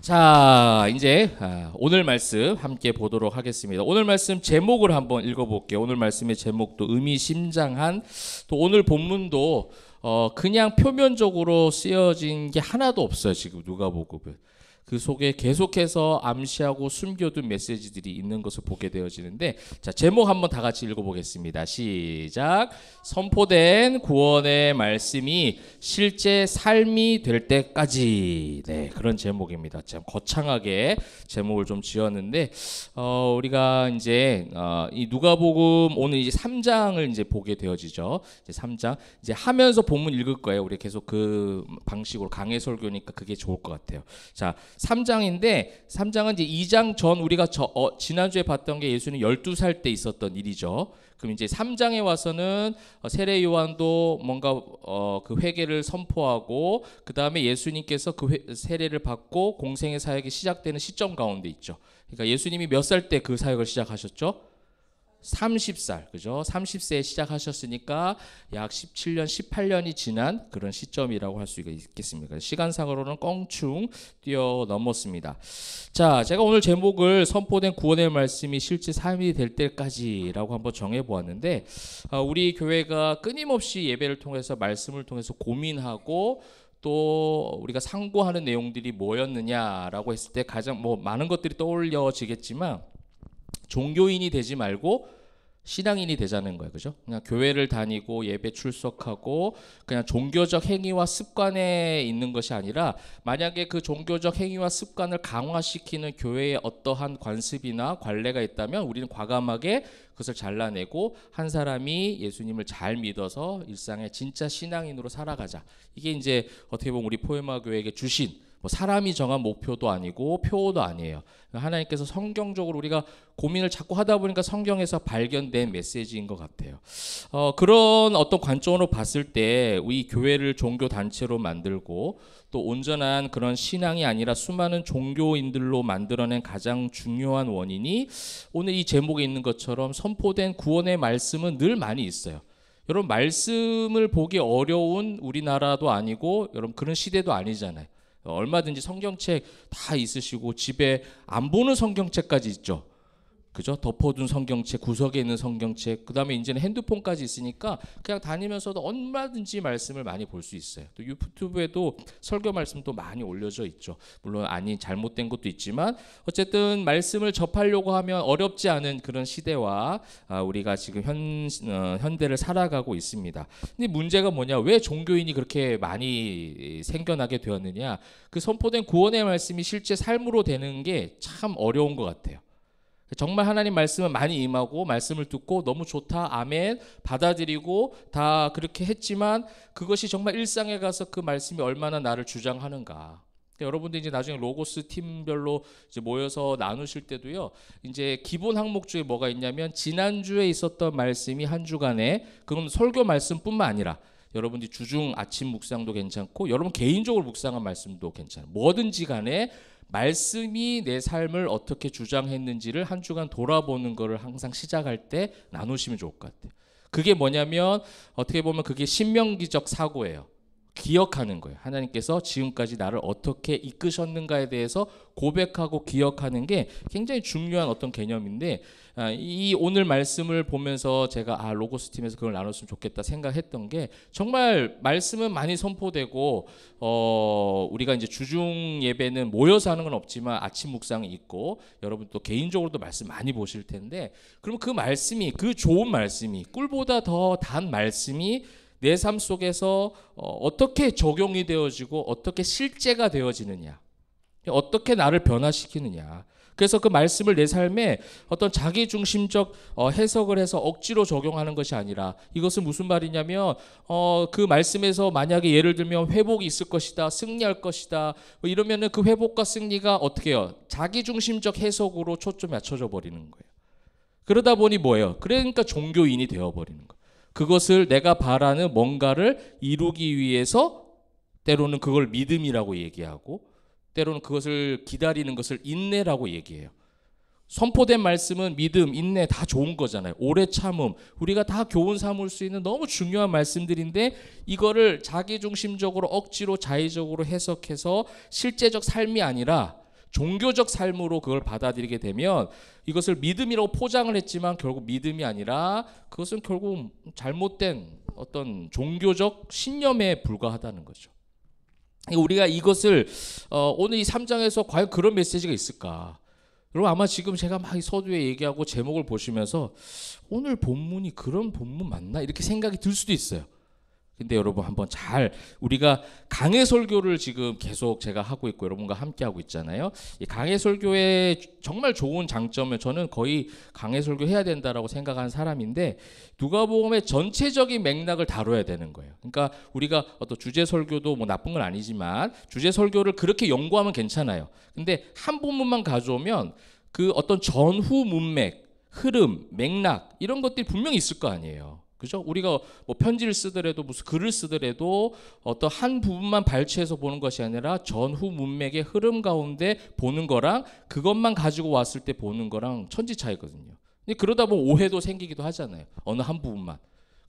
자, 이제 오늘 말씀 함께 보도록 하겠습니다. 오늘 말씀 제목을 한번 읽어볼게요. 오늘 말씀의 제목도 의미심장한, 또 오늘 본문도 그냥 표면적으로 쓰여진 게 하나도 없어요. 지금 누가복음은. 그 속에 계속해서 암시하고 숨겨둔 메시지들이 있는 것을 보게 되어지는데, 자, 제목 한번 다 같이 읽어보겠습니다. 시작. 선포된 구원의 말씀이 실제 삶이 될 때까지. 네, 그런 제목입니다. 참 거창하게 제목을 좀 지었는데, 우리가 이제 이 누가복음 오늘 이제 3장을 이제 보게 되어지죠. 이제 3장 이제 하면서 본문 읽을 거예요. 우리 계속 그 방식으로 강해 설교니까 그게 좋을 것 같아요. 자, 3장인데 3장은 이제 2장 전 우리가 지난주에 봤던 게 예수는 12살 때 있었던 일이죠. 그럼 이제 3장에 와서는 세례 요한도 뭔가 그 회개를 선포하고, 그 다음에 예수님께서 그 세례를 받고 공생의 사역이 시작되는 시점 가운데 있죠. 그러니까 예수님이 몇 살 때 그 사역을 시작하셨죠? 30살, 그죠? 30세에 시작하셨으니까 약 17년, 18년이 지난 그런 시점이라고 할 수 있겠습니다. 시간상으로는 껑충 뛰어넘었습니다. 자, 제가 오늘 제목을 선포된 구원의 말씀이 실제 삶이 될 때까지라고 한번 정해보았는데, 우리 교회가 끊임없이 예배를 통해서 말씀을 통해서 고민하고 또 우리가 상고하는 내용들이 뭐였느냐라고 했을 때 가장 많은 것들이 떠올려지겠지만, 종교인이 되지 말고 신앙인이 되자는 거예요. 그죠? 그냥 교회를 다니고 예배 출석하고 그냥 종교적 행위와 습관에 있는 것이 아니라, 만약에 그 종교적 행위와 습관을 강화시키는 교회의 어떠한 관습이나 관례가 있다면 우리는 과감하게 그것을 잘라내고 한 사람이 예수님을 잘 믿어서 일상의 진짜 신앙인으로 살아가자. 이게 이제 어떻게 보면 우리 포에마 교회에게 주신 사람이 정한 목표도 아니고 표도 아니에요. 하나님께서 성경적으로 우리가 고민을 자꾸 하다 보니까 성경에서 발견된 메시지인 것 같아요. 그런 어떤 관점으로 봤을 때 우리 교회를 종교 단체로 만들고 또 온전한 그런 신앙이 아니라 수많은 종교인들로 만들어낸 가장 중요한 원인이 오늘 이 제목에 있는 것처럼 선포된 구원의 말씀은 늘 많이 있어요. 여러분, 말씀을 보기 어려운 우리나라도 아니고 여러분 그런 시대도 아니잖아요. 얼마든지 성경책 다 있으시고 집에 안 보는 성경책까지 있죠. 그죠? 덮어둔 성경책, 구석에 있는 성경책, 그 다음에 이제는 핸드폰까지 있으니까 그냥 다니면서도 얼마든지 말씀을 많이 볼 수 있어요. 또 유튜브에도 설교 말씀도 많이 올려져 있죠. 물론 잘못된 것도 있지만 어쨌든 말씀을 접하려고 하면 어렵지 않은 그런 시대와 우리가 지금 현대를 살아가고 있습니다. 근데 문제가 뭐냐? 왜 종교인이 그렇게 많이 생겨나게 되었느냐? 그 선포된 구원의 말씀이 실제 삶으로 되는 게 참 어려운 것 같아요. 정말 하나님 말씀은 많이 임하고 말씀을 듣고 너무 좋다, 아멘, 받아들이고 다 그렇게 했지만 그것이 정말 일상에 가서 그 말씀이 얼마나 나를 주장하는가. 여러분들 이제 나중에 로고스 팀별로 이제 모여서 나누실 때도요, 이제 기본 항목 중에 뭐가 있냐면 지난주에 있었던 말씀이 한 주간에, 그건 설교 말씀뿐만 아니라 여러분들이 주중 아침 묵상도 괜찮고 여러분 개인적으로 묵상한 말씀도 괜찮아요. 뭐든지 간에 말씀이 내 삶을 어떻게 주장했는지를 한 주간 돌아보는 것을 항상 시작할 때 나누시면 좋을 것 같아요. 그게 뭐냐면 어떻게 보면 그게 신명기적 사고예요. 기억하는 거예요. 하나님께서 지금까지 나를 어떻게 이끄셨는가에 대해서 고백하고 기억하는 게 굉장히 중요한 어떤 개념인데, 이 오늘 말씀을 보면서 제가 로고스 팀에서 그걸 나눴으면 좋겠다 생각했던 게, 정말 말씀은 많이 선포되고 우리가 이제 주중 예배는 모여서 하는 건 없지만 아침 묵상이 있고 여러분 또 개인적으로도 말씀 많이 보실 텐데, 그럼 그 말씀이, 그 좋은 말씀이, 꿀보다 더 단 말씀이 내 삶 속에서 어떻게 적용이 되어지고 어떻게 실제가 되어지느냐, 어떻게 나를 변화시키느냐. 그래서 그 말씀을 내 삶에 어떤 자기중심적 해석을 해서 억지로 적용하는 것이 아니라, 이것은 무슨 말이냐면 그 말씀에서 만약에 예를 들면 회복이 있을 것이다, 승리할 것이다, 이러면은 그 회복과 승리가 어떻게 해요? 자기중심적 해석으로 초점이 맞춰져 버리는 거예요. 그러다 보니 뭐예요? 그러니까 종교인이 되어버리는 거예요. 그것을 내가 바라는 뭔가를 이루기 위해서 때로는 그걸 믿음이라고 얘기하고 때로는 그것을 기다리는 것을 인내라고 얘기해요. 선포된 말씀은 믿음, 인내 다 좋은 거잖아요. 오래 참음, 우리가 다 교훈 삼을 수 있는 너무 중요한 말씀들인데, 이거를 자기중심적으로 억지로 자의적으로 해석해서 실제적 삶이 아니라 종교적 삶으로 그걸 받아들이게 되면 이것을 믿음이라고 포장을 했지만 결국 믿음이 아니라 그것은 결국 잘못된 어떤 종교적 신념에 불과하다는 거죠. 우리가 이것을 오늘 이 3장에서 과연 그런 메시지가 있을까? 여러분 아마 지금 제가 막 이 서두에 얘기하고 제목을 보시면서 오늘 본문이 그런 본문 맞나? 이렇게 생각이 들 수도 있어요. 근데 여러분 한번 잘 우리가 강해 설교를 지금 계속 제가 하고 있고 여러분과 함께 하고 있잖아요. 이 강해 설교의 정말 좋은 장점은 저는 거의 강해 설교 해야 된다라고 생각하는 사람인데 누가복음의 전체적인 맥락을 다뤄야 되는 거예요. 그러니까 우리가 어떤 주제 설교도 뭐 나쁜 건 아니지만 주제 설교를 그렇게 연구하면 괜찮아요. 근데 한 본문만 가져오면 그 어떤 전후 문맥, 흐름, 맥락 이런 것들이 분명히 있을 거 아니에요. 그죠? 우리가 뭐 편지를 쓰더라도 무슨 글을 쓰더라도 어떤 한 부분만 발췌해서 보는 것이 아니라 전후 문맥의 흐름 가운데 보는 거랑 그것만 가지고 왔을 때 보는 거랑 천지 차이거든요. 그러다 보면 오해도 생기기도 하잖아요. 어느 한 부분만.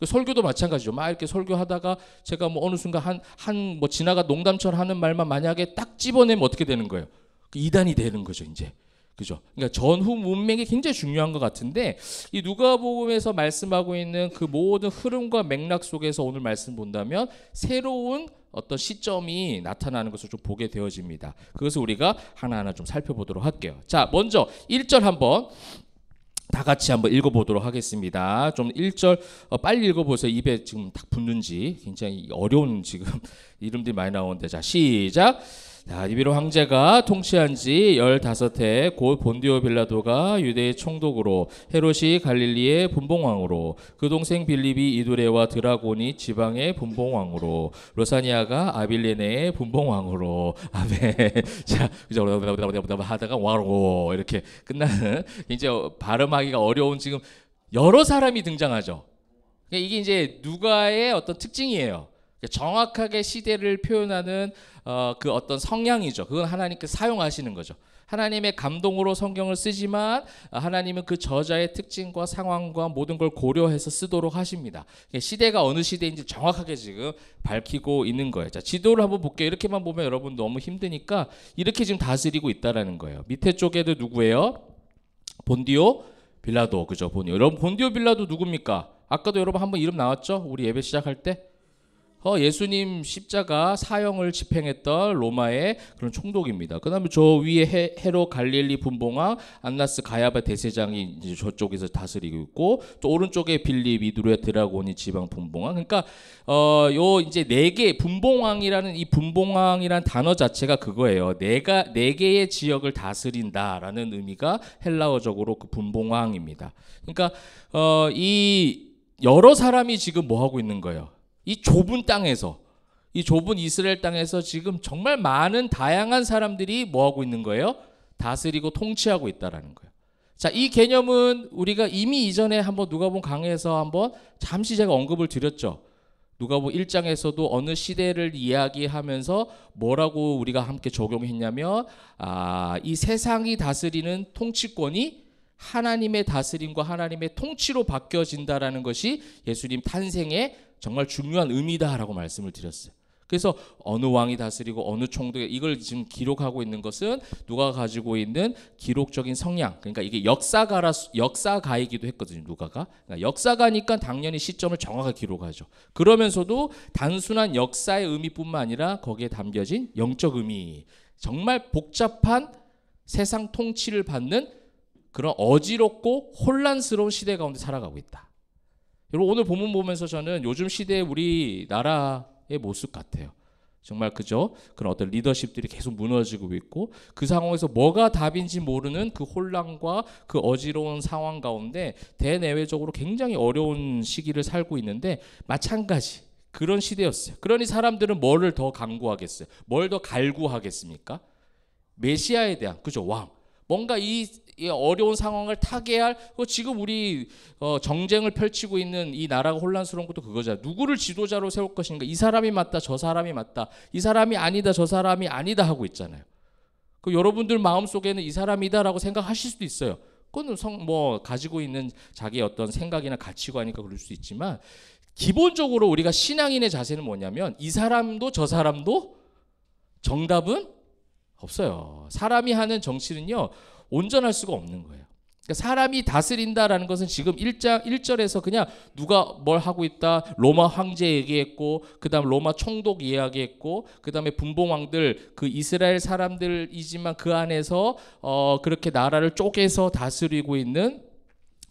설교도 마찬가지죠. 막 이렇게 설교하다가 제가 뭐 어느 순간 한 뭐 지나가 농담처럼 하는 말만 만약에 딱 집어내면 어떻게 되는 거예요? 이단이 되는 거죠, 이제. 그죠? 그러니까 전후 문맥이 굉장히 중요한 것 같은데 이 누가복음에서 말씀하고 있는 그 모든 흐름과 맥락 속에서 오늘 말씀 본다면 새로운 어떤 시점이 나타나는 것을 좀 보게 되어집니다. 그것을 우리가 하나하나 좀 살펴보도록 할게요. 자, 먼저 1절 한번 다 같이 한번 읽어보도록 하겠습니다. 좀 1절 빨리 읽어보세요. 입에 지금 딱 붙는지 굉장히 어려운 지금 이름들이 많이 나오는데 자 시작. 자, 니비로 황제가 통치한 지 15해 곧 본디오 빌라도가 유대의 총독으로 헤롯이 갈릴리의 분봉왕으로 그 동생 빌립이 이두레와 드라곤이 지방의 분봉왕으로 로사니아가 아빌레네의 분봉왕으로 아멘. 자, 그죠? 하다가 왕으로 이렇게 끝나는 굉장히 발음하기가 어려운 지금 여러 사람이 등장하죠. 이게 이제 누가의 어떤 특징이에요. 정확하게 시대를 표현하는 그 어떤 성향이죠. 그건 하나님께서 사용하시는 거죠. 하나님의 감동으로 성경을 쓰지만 하나님은 그 저자의 특징과 상황과 모든 걸 고려해서 쓰도록 하십니다. 시대가 어느 시대인지 정확하게 지금 밝히고 있는 거예요. 자, 지도를 한번 볼게요. 이렇게만 보면 여러분 너무 힘드니까 이렇게 지금 다스리고 있다라는 거예요. 밑에 쪽에도 누구예요? 본디오 빌라도. 그죠? 여러분 본디오 빌라도 누굽니까? 아까도 여러분 한번 이름 나왔죠? 우리 예배 시작할 때. 예수님 십자가 사형을 집행했던 로마의 그런 총독입니다. 그 다음에 저 위에 헤롯 갈릴리 분봉왕 안나스 가야바 대제장이 이제 저쪽에서 다스리고 있고 또 오른쪽에 빌립 이두레 드라곤이 지방 분봉왕. 그러니까 요 이제 네 개 분봉왕이라는 이 분봉왕이란 단어 자체가 그거예요. 네 개의 지역을 다스린다라는 의미가 헬라어적으로 그 분봉왕입니다. 그러니까 이 여러 사람이 지금 뭐 하고 있는 거예요? 이 좁은 땅에서 이 좁은 이스라엘 땅에서 지금 정말 많은 다양한 사람들이 뭐 하고 있는 거예요? 다스리고 통치하고 있다라는 거예요. 자, 이 개념은 우리가 이미 이전에 한번 누가복음 강해에서 한번 잠시 제가 언급을 드렸죠. 누가복음 1장에서도 어느 시대를 이야기하면서 뭐라고 우리가 함께 적용했냐면 이 세상이 다스리는 통치권이 하나님의 다스림과 하나님의 통치로 바뀌어진다라는 것이 예수님 탄생의 정말 중요한 의미다라고 말씀을 드렸어요. 그래서 어느 왕이 다스리고 어느 총독이 이걸 지금 기록하고 있는 것은 누가 가지고 있는 기록적인 성향. 그러니까 이게 역사가이기도 했거든요. 누가가. 그러니까 역사가니까 당연히 시점을 정확하게 기록하죠. 그러면서도 단순한 역사의 의미뿐만 아니라 거기에 담겨진 영적 의미. 정말 복잡한 세상 통치를 받는 그런 어지럽고 혼란스러운 시대 가운데 살아가고 있다. 여러분 오늘 본문 보면서 저는 요즘 시대의 우리나라의 모습 같아요. 정말 그죠? 그런 어떤 리더십들이 계속 무너지고 있고 그 상황에서 뭐가 답인지 모르는 그 혼란과 그 어지러운 상황 가운데 대내외적으로 굉장히 어려운 시기를 살고 있는데 마찬가지 그런 시대였어요. 그러니 사람들은 뭐를 더 강구하겠어요? 뭘 더 갈구하겠습니까? 메시아에 대한 그죠? 왕. 뭔가 이 어려운 상황을 타개할 지금 우리 정쟁을 펼치고 있는 이 나라가 혼란스러운 것도 그거잖아요. 누구를 지도자로 세울 것인가? 이 사람이 맞다, 저 사람이 맞다. 이 사람이 아니다, 저 사람이 아니다 하고 있잖아요. 그 여러분들 마음속에는 이 사람이다라고 생각하실 수도 있어요. 그건 뭐 가지고 있는 자기의 어떤 생각이나 가치관이니까 그럴 수 있지만 기본적으로 우리가 신앙인의 자세는 뭐냐면 이 사람도 저 사람도 정답은 없어요. 사람이 하는 정치는요 온전할 수가 없는 거예요. 그러니까 사람이 다스린다라는 것은 지금 1절에서 그냥 누가 뭘 하고 있다, 로마 황제 얘기했고, 그 다음 로마 총독 이야기했고, 그 다음에 분봉왕들, 그 이스라엘 사람들이지만 그 안에서 그렇게 나라를 쪼개서 다스리고 있는,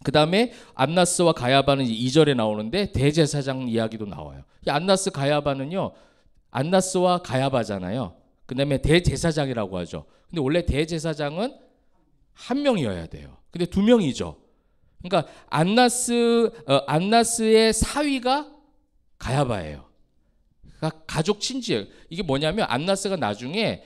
그 다음에 안나스와 가야바는 2절에 나오는데 대제사장 이야기도 나와요. 이 안나스 가야바는요, 안나스와 가야바잖아요. 그 다음에 대제사장이라고 하죠. 근데 원래 대제사장은 한 명이어야 돼요. 근데 두 명이죠. 그러니까 안나스의 사위가 가야바예요. 그러니까 가족 친지예요. 이게 뭐냐면 안나스가 나중에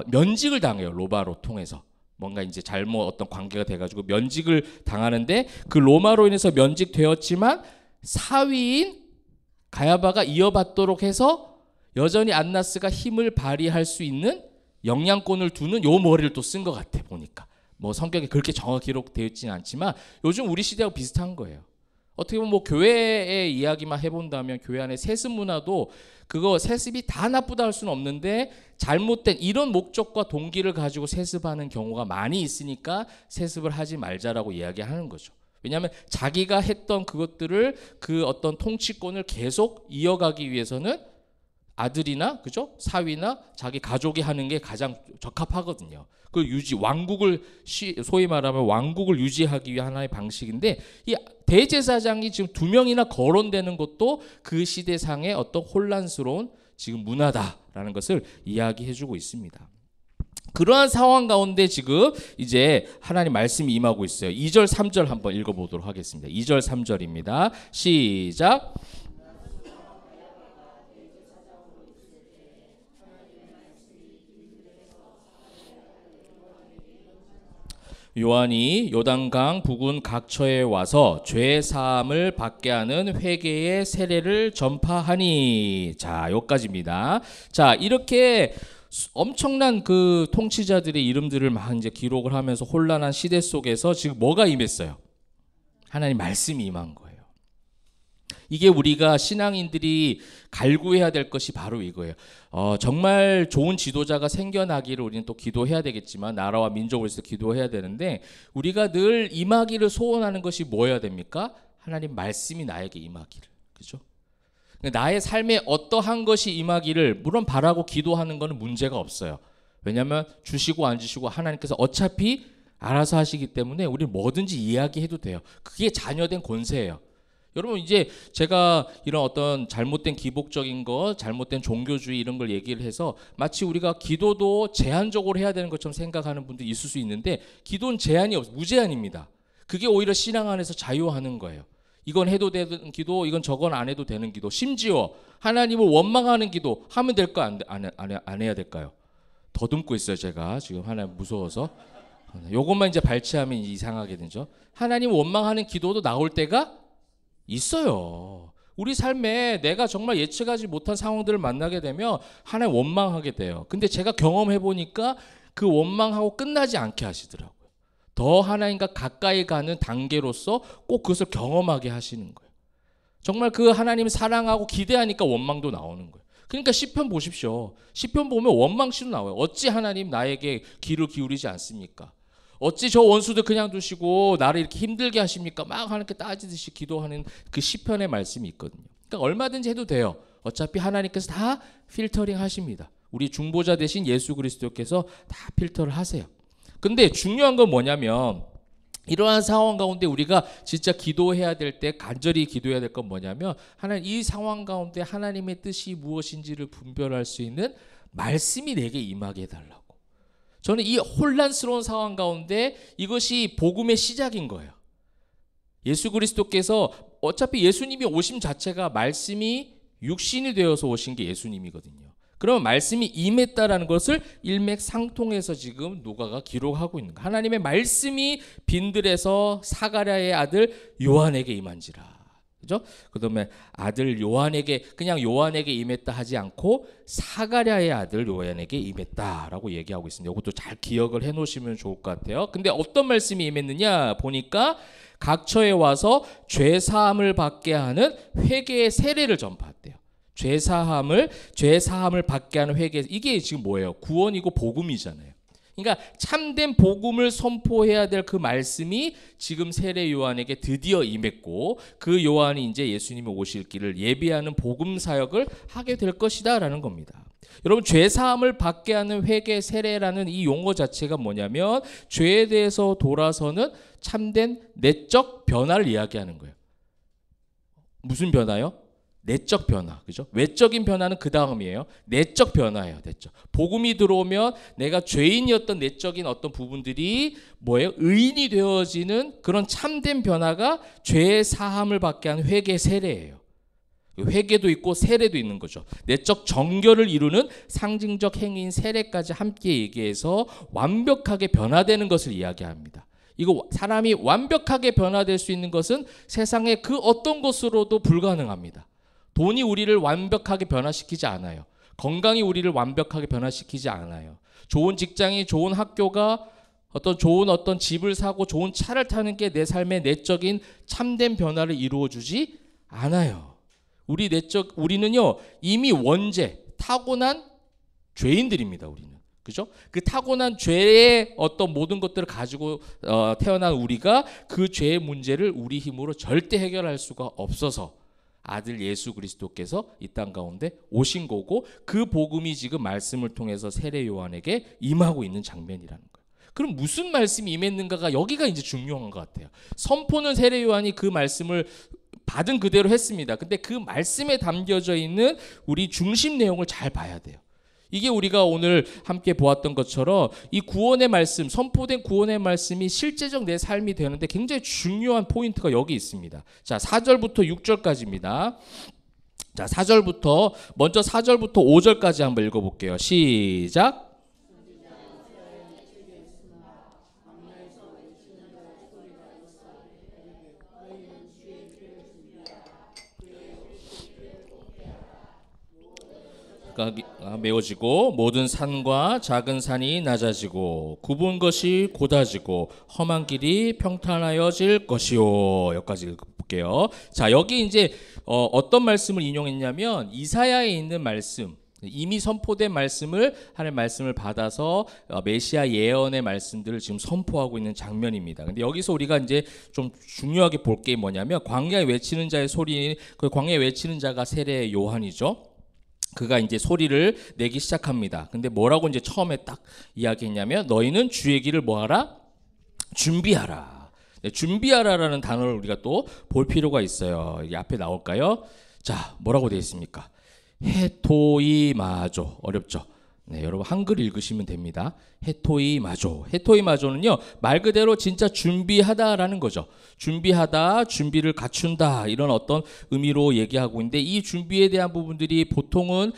면직을 당해요. 로마로 통해서. 뭔가 이제 잘못 어떤 관계가 돼가지고 면직을 당하는데, 그 로마로 인해서 면직되었지만 사위인 가야바가 이어받도록 해서 여전히 안나스가 힘을 발휘할 수 있는 영향권을 두는 요 머리를 또 쓴 것 같아 보니까. 뭐 성경에 그렇게 정확히 기록되어 있지는 않지만 요즘 우리 시대하고 비슷한 거예요. 어떻게 보면 뭐 교회의 이야기만 해본다면 교회 안에 세습 문화도 그거 세습이 다 나쁘다 할 수는 없는데 잘못된 이런 목적과 동기를 가지고 세습하는 경우가 많이 있으니까 세습을 하지 말자라고 이야기하는 거죠. 왜냐하면 자기가 했던 그것들을, 그 어떤 통치권을 계속 이어가기 위해서는 아들이나 그죠? 사위나 자기 가족이 하는 게 가장 적합하거든요. 그 유지, 왕국을 소위 말하면 왕국을 유지하기 위한 하나의 방식인데, 이 대제사장이 지금 2명이나 거론되는 것도 그 시대상의 어떤 혼란스러운 지금 문화다라는 것을 이야기해주고 있습니다. 그러한 상황 가운데 지금 이제 하나님 말씀이 임하고 있어요. 2절 3절 한번 읽어보도록 하겠습니다. 2절 3절입니다. 시작. 요한이 요단강 부근 각처에 와서 죄 사함을 받게 하는 회개의 세례를 전파하니. 자, 여기까지입니다. 자, 이렇게 엄청난 그 통치자들의 이름들을 막 이제 기록을 하면서 혼란한 시대 속에서 지금 뭐가 임했어요? 하나님 말씀이 임한 거예요. 이게 우리가 신앙인들이 갈구해야 될 것이 바로 이거예요. 정말 좋은 지도자가 생겨나기를 우리는 또 기도해야 되겠지만, 나라와 민족을 위해서 기도해야 되는데, 우리가 늘 임하기를 소원하는 것이 뭐여야 됩니까? 하나님 말씀이 나에게 임하기를. 그죠? 나의 삶에 어떠한 것이 임하기를 물론 바라고 기도하는 것은 문제가 없어요. 왜냐하면 주시고 안 주시고 하나님께서 어차피 알아서 하시기 때문에 우리는 뭐든지 이야기해도 돼요. 그게 자녀된 권세예요. 여러분, 이제 제가 이런 어떤 잘못된 기복적인 것, 잘못된 종교주의 이런 걸 얘기를 해서 마치 우리가 기도도 제한적으로 해야 되는 것처럼 생각하는 분들이 있을 수 있는데, 기도는 제한이 없어요. 무제한입니다. 그게 오히려 신앙 안에서 자유하는 거예요. 이건 해도 되는 기도, 이건 저건 안 해도 되는 기도, 심지어 하나님을 원망하는 기도 하면 될까 안 해야 될까요? 더듬고 있어요. 제가 지금 하나님 무서워서. 요것만 이제 발치하면 이상하게 되죠. 하나님 원망하는 기도도 나올 때가 있어요. 우리 삶에 내가 정말 예측하지 못한 상황들을 만나게 되면 하나님 원망하게 돼요. 근데 제가 경험해 보니까 그 원망하고 끝나지 않게 하시더라고요. 더 하나님과 가까이 가는 단계로서 꼭 그것을 경험하게 하시는 거예요. 정말 그 하나님을 사랑하고 기대하니까 원망도 나오는 거예요. 그러니까 시편 보십시오. 시편 보면 원망시도 나와요. 어찌 하나님 나에게 귀를 기울이지 않습니까? 어찌 저 원수들 그냥 두시고 나를 이렇게 힘들게 하십니까? 막 하나님께 따지듯이 기도하는 그 시편의 말씀이 있거든요. 그러니까 얼마든지 해도 돼요. 어차피 하나님께서 다 필터링 하십니다. 우리 중보자 대신 예수 그리스도께서 다 필터를 하세요. 근데 중요한 건 뭐냐면, 이러한 상황 가운데 우리가 진짜 기도해야 될 때 간절히 기도해야 될 건 뭐냐면, 하나님 이 상황 가운데 하나님의 뜻이 무엇인지를 분별할 수 있는 말씀이 내게 임하게 해달라고. 저는 이 혼란스러운 상황 가운데 이것이 복음의 시작인 거예요. 예수 그리스도께서, 어차피 예수님이 오심 자체가 말씀이 육신이 되어서 오신 게 예수님이거든요. 그러면 말씀이 임했다라는 것을 일맥상통해서 지금 누가가 기록하고 있는 거예요. 하나님의 말씀이 빈들에서 사가랴의 아들 요한에게 임한지라. 그죠? 그다음에 아들 요한에게, 그냥 요한에게 임했다 하지 않고 사가랴의 아들 요한에게 임했다라고 얘기하고 있습니다. 이것도 잘 기억을 해 놓으시면 좋을 것 같아요. 근데 어떤 말씀이 임했느냐 보니까 각처에 와서 죄 사함을 받게 하는 회개의 세례를 전파했대요. 죄사함을 받게 하는 회개. 이게 지금 뭐예요? 구원이고 복음이잖아요. 그러니까 참된 복음을 선포해야 될 그 말씀이 지금 세례 요한에게 드디어 임했고, 그 요한이 이제 예수님이 오실 길을 예비하는 복음 사역을 하게 될 것이다라는 겁니다. 여러분, 죄 사함을 받게 하는 회개 세례라는 이 용어 자체가 뭐냐면 죄에 대해서 돌아서는 참된 내적 변화를 이야기하는 거예요. 무슨 변화요? 내적 변화, 그죠? 외적인 변화는 그 다음이에요. 내적 변화예요, 내적. 복음이 들어오면 내가 죄인이었던 내적인 어떤 부분들이 뭐예요? 의인이 되어지는 그런 참된 변화가 죄의 사함을 받게 하는 회개 세례예요. 회개도 있고 세례도 있는 거죠. 내적 정결을 이루는 상징적 행위인 세례까지 함께 얘기해서 완벽하게 변화되는 것을 이야기합니다. 이거 사람이 완벽하게 변화될 수 있는 것은 세상의 그 어떤 것으로도 불가능합니다. 돈이 우리를 완벽하게 변화시키지 않아요. 건강이 우리를 완벽하게 변화시키지 않아요. 좋은 직장이, 좋은 학교가, 좋은 집을 사고 좋은 차를 타는 게 내 삶의 내적인 참된 변화를 이루어주지 않아요. 우리는요, 이미 원죄, 타고난 죄인들입니다. 우리는. 그죠? 그 타고난 죄의 어떤 모든 것들을 가지고 태어난 우리가 그 죄의 문제를 우리 힘으로 절대 해결할 수가 없어서 아들 예수 그리스도께서 이 땅 가운데 오신 거고, 그 복음이 지금 말씀을 통해서 세례 요한에게 임하고 있는 장면이라는 거예요. 그럼 무슨 말씀이 임했는가가 여기가 이제 중요한 것 같아요. 선포는 세례 요한이 그 말씀을 받은 그대로 했습니다. 근데 그 말씀에 담겨져 있는 우리 중심 내용을 잘 봐야 돼요. 이게 우리가 오늘 함께 보았던 것처럼 이 구원의 말씀, 선포된 구원의 말씀이 실제적 내 삶이 되는데 굉장히 중요한 포인트가 여기 있습니다. 자, 4절부터 6절까지입니다. 자, 먼저 4절부터 5절까지 한번 읽어볼게요. 시작. 메워지고 모든 산과 작은 산이 낮아지고 굽은 것이 곧아지고 험한 길이 평탄하여질 것이요. 여기까지 읽어볼게요. 자, 여기 이제 어떤 말씀을 인용했냐면 이사야에 있는 말씀, 이미 선포된 말씀을, 하나님의 말씀을 받아서 메시아 예언의 말씀들을 지금 선포하고 있는 장면입니다. 근데 여기서 우리가 이제 좀 중요하게 볼 게 뭐냐면 광야에 외치는 자의 소리, 그 광야에 외치는 자가 세례 요한이죠. 그가 이제 소리를 내기 시작합니다. 근데 뭐라고 이제 처음에 딱 이야기했냐면 너희는 주의 길을 뭐하라? 준비하라. 네, 준비하라라는 단어를 우리가 또 볼 필요가 있어요. 이 앞에 나올까요? 자, 뭐라고 되어 있습니까? 헤토이마조. 어렵죠? 네, 여러분 한글 읽으시면 됩니다. 헤토이마조. 헤토이마조는요, 말 그대로 진짜 준비하다라는 거죠. 준비하다, 준비를 갖춘다, 이런 어떤 의미로 얘기하고 있는데, 이 준비에 대한 부분들이 보통은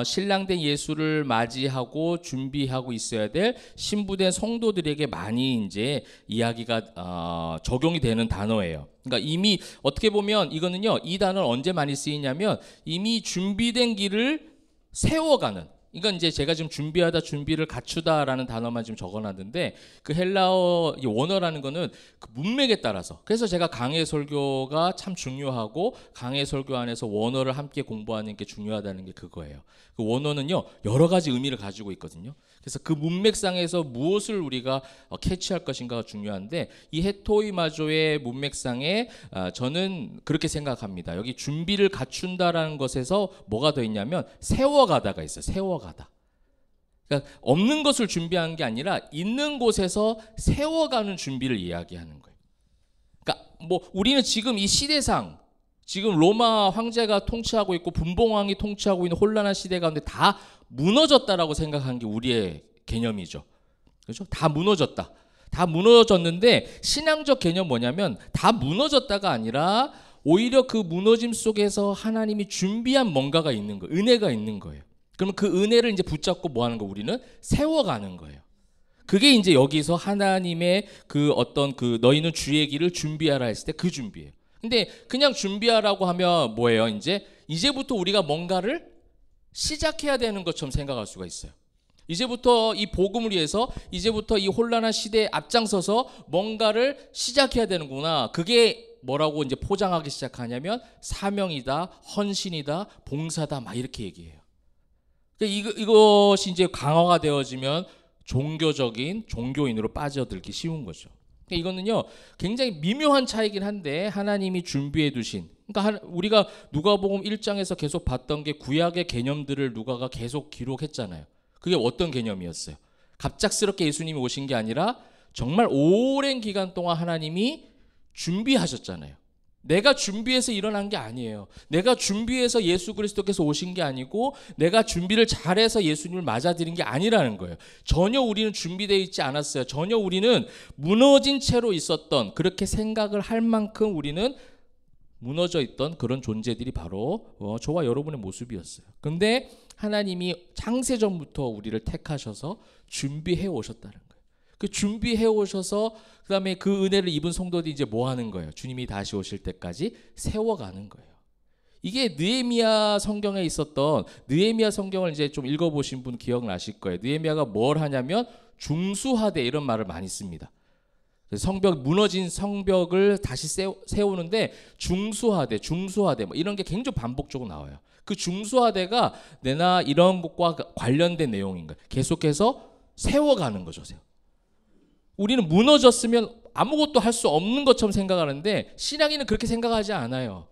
신랑된 예수를 맞이하고 준비하고 있어야 될 신부된 성도들에게 많이 이제 이야기가 적용이 되는 단어예요. 그러니까 이미 어떻게 보면 이거는요, 이 단어는 언제 많이 쓰이냐면 이미 준비된 길을 세워가는. 그러니까 이제 제가 지금 준비하다, 준비를 갖추다라는 단어만 지금 적어놨는데, 그 헬라어 원어라는 거는 그 문맥에 따라서, 그래서 제가 강해 설교가 참 중요하고 강해 설교 안에서 원어를 함께 공부하는 게 중요하다는 게 그거예요. 그 원어는요, 여러 가지 의미를 가지고 있거든요. 그래서 그 문맥상에서 무엇을 우리가 캐치할 것인가가 중요한데, 이 헤토이마조의 문맥상에 저는 그렇게 생각합니다. 여기 준비를 갖춘다라는 것에서 뭐가 더 있냐면 세워가다가 있어요. 세워가다. 그러니까 없는 것을 준비하는 게 아니라 있는 곳에서 세워가는 준비를 이야기하는 거예요. 그러니까 뭐 우리는 지금 이 시대상, 지금 로마 황제가 통치하고 있고 분봉왕이 통치하고 있는 혼란한 시대 가운데 다 무너졌다라고 생각하는 게 우리의 개념이죠. 그렇죠? 다 무너졌다. 다 무너졌는데 신앙적 개념 뭐냐면 다 무너졌다가 아니라 오히려 그 무너짐 속에서 하나님이 준비한 뭔가가 있는 거예요. 은혜가 있는 거예요. 그러면 그 은혜를 이제 붙잡고 뭐 하는 거? 우리는 세워가는 거예요. 그게 이제 여기서 하나님의 그 어떤 그 너희는 주의 길을 준비하라 했을 때 그 준비예요. 근데 그냥 준비하라고 하면 뭐예요? 이제부터 우리가 뭔가를 시작해야 되는 것처럼 생각할 수가 있어요. 이제부터 이 복음을 위해서 이제부터 이 혼란한 시대에 앞장서서 뭔가를 시작해야 되는구나. 그게 뭐라고 이제 포장하기 시작하냐면 사명이다, 헌신이다, 봉사다 막 이렇게 얘기해요. 그러니까 이것이 이제 강화가 되어지면 종교적인 종교인으로 빠져들기 쉬운 거죠. 그러니까 이거는요 굉장히 미묘한 차이긴 한데 하나님이 준비해 두신, 그러니까 우리가 누가복음 1장에서 계속 봤던 게 구약의 개념들을 누가가 계속 기록했잖아요. 그게 어떤 개념이었어요? 갑작스럽게 예수님이 오신 게 아니라 정말 오랜 기간 동안 하나님이 준비하셨잖아요. 내가 준비해서 일어난 게 아니에요. 내가 준비해서 예수 그리스도께서 오신 게 아니고 내가 준비를 잘해서 예수님을 맞아들인 게 아니라는 거예요. 전혀 우리는 준비되어 있지 않았어요. 전혀 우리는 무너진 채로 있었던, 그렇게 생각을 할 만큼 우리는 무너져 있던 그런 존재들이 바로 저와 여러분의 모습이었어요. 근데 하나님이 창세전부터 우리를 택하셔서 준비해 오셨다는 거예요. 그 준비해 오셔서 그다음에 그 은혜를 입은 성도들이 이제 뭐 하는 거예요? 주님이 다시 오실 때까지 세워가는 거예요. 이게 느헤미야 성경에 있었던, 느헤미야 성경을 이제 좀 읽어보신 분 기억나실 거예요. 느헤미야가 뭘 하냐면 중수하되 이런 말을 많이 씁니다. 성벽, 무너진 성벽을 다시 세우는데 중수하되 뭐 이런 게 굉장히 반복적으로 나와요. 그 중수하되가 내나 이런 것과 관련된 내용인 거예요. 계속해서 세워가는 거죠. 우리는 무너졌으면 아무것도 할 수 없는 것처럼 생각하는데 신앙인은 그렇게 생각하지 않아요.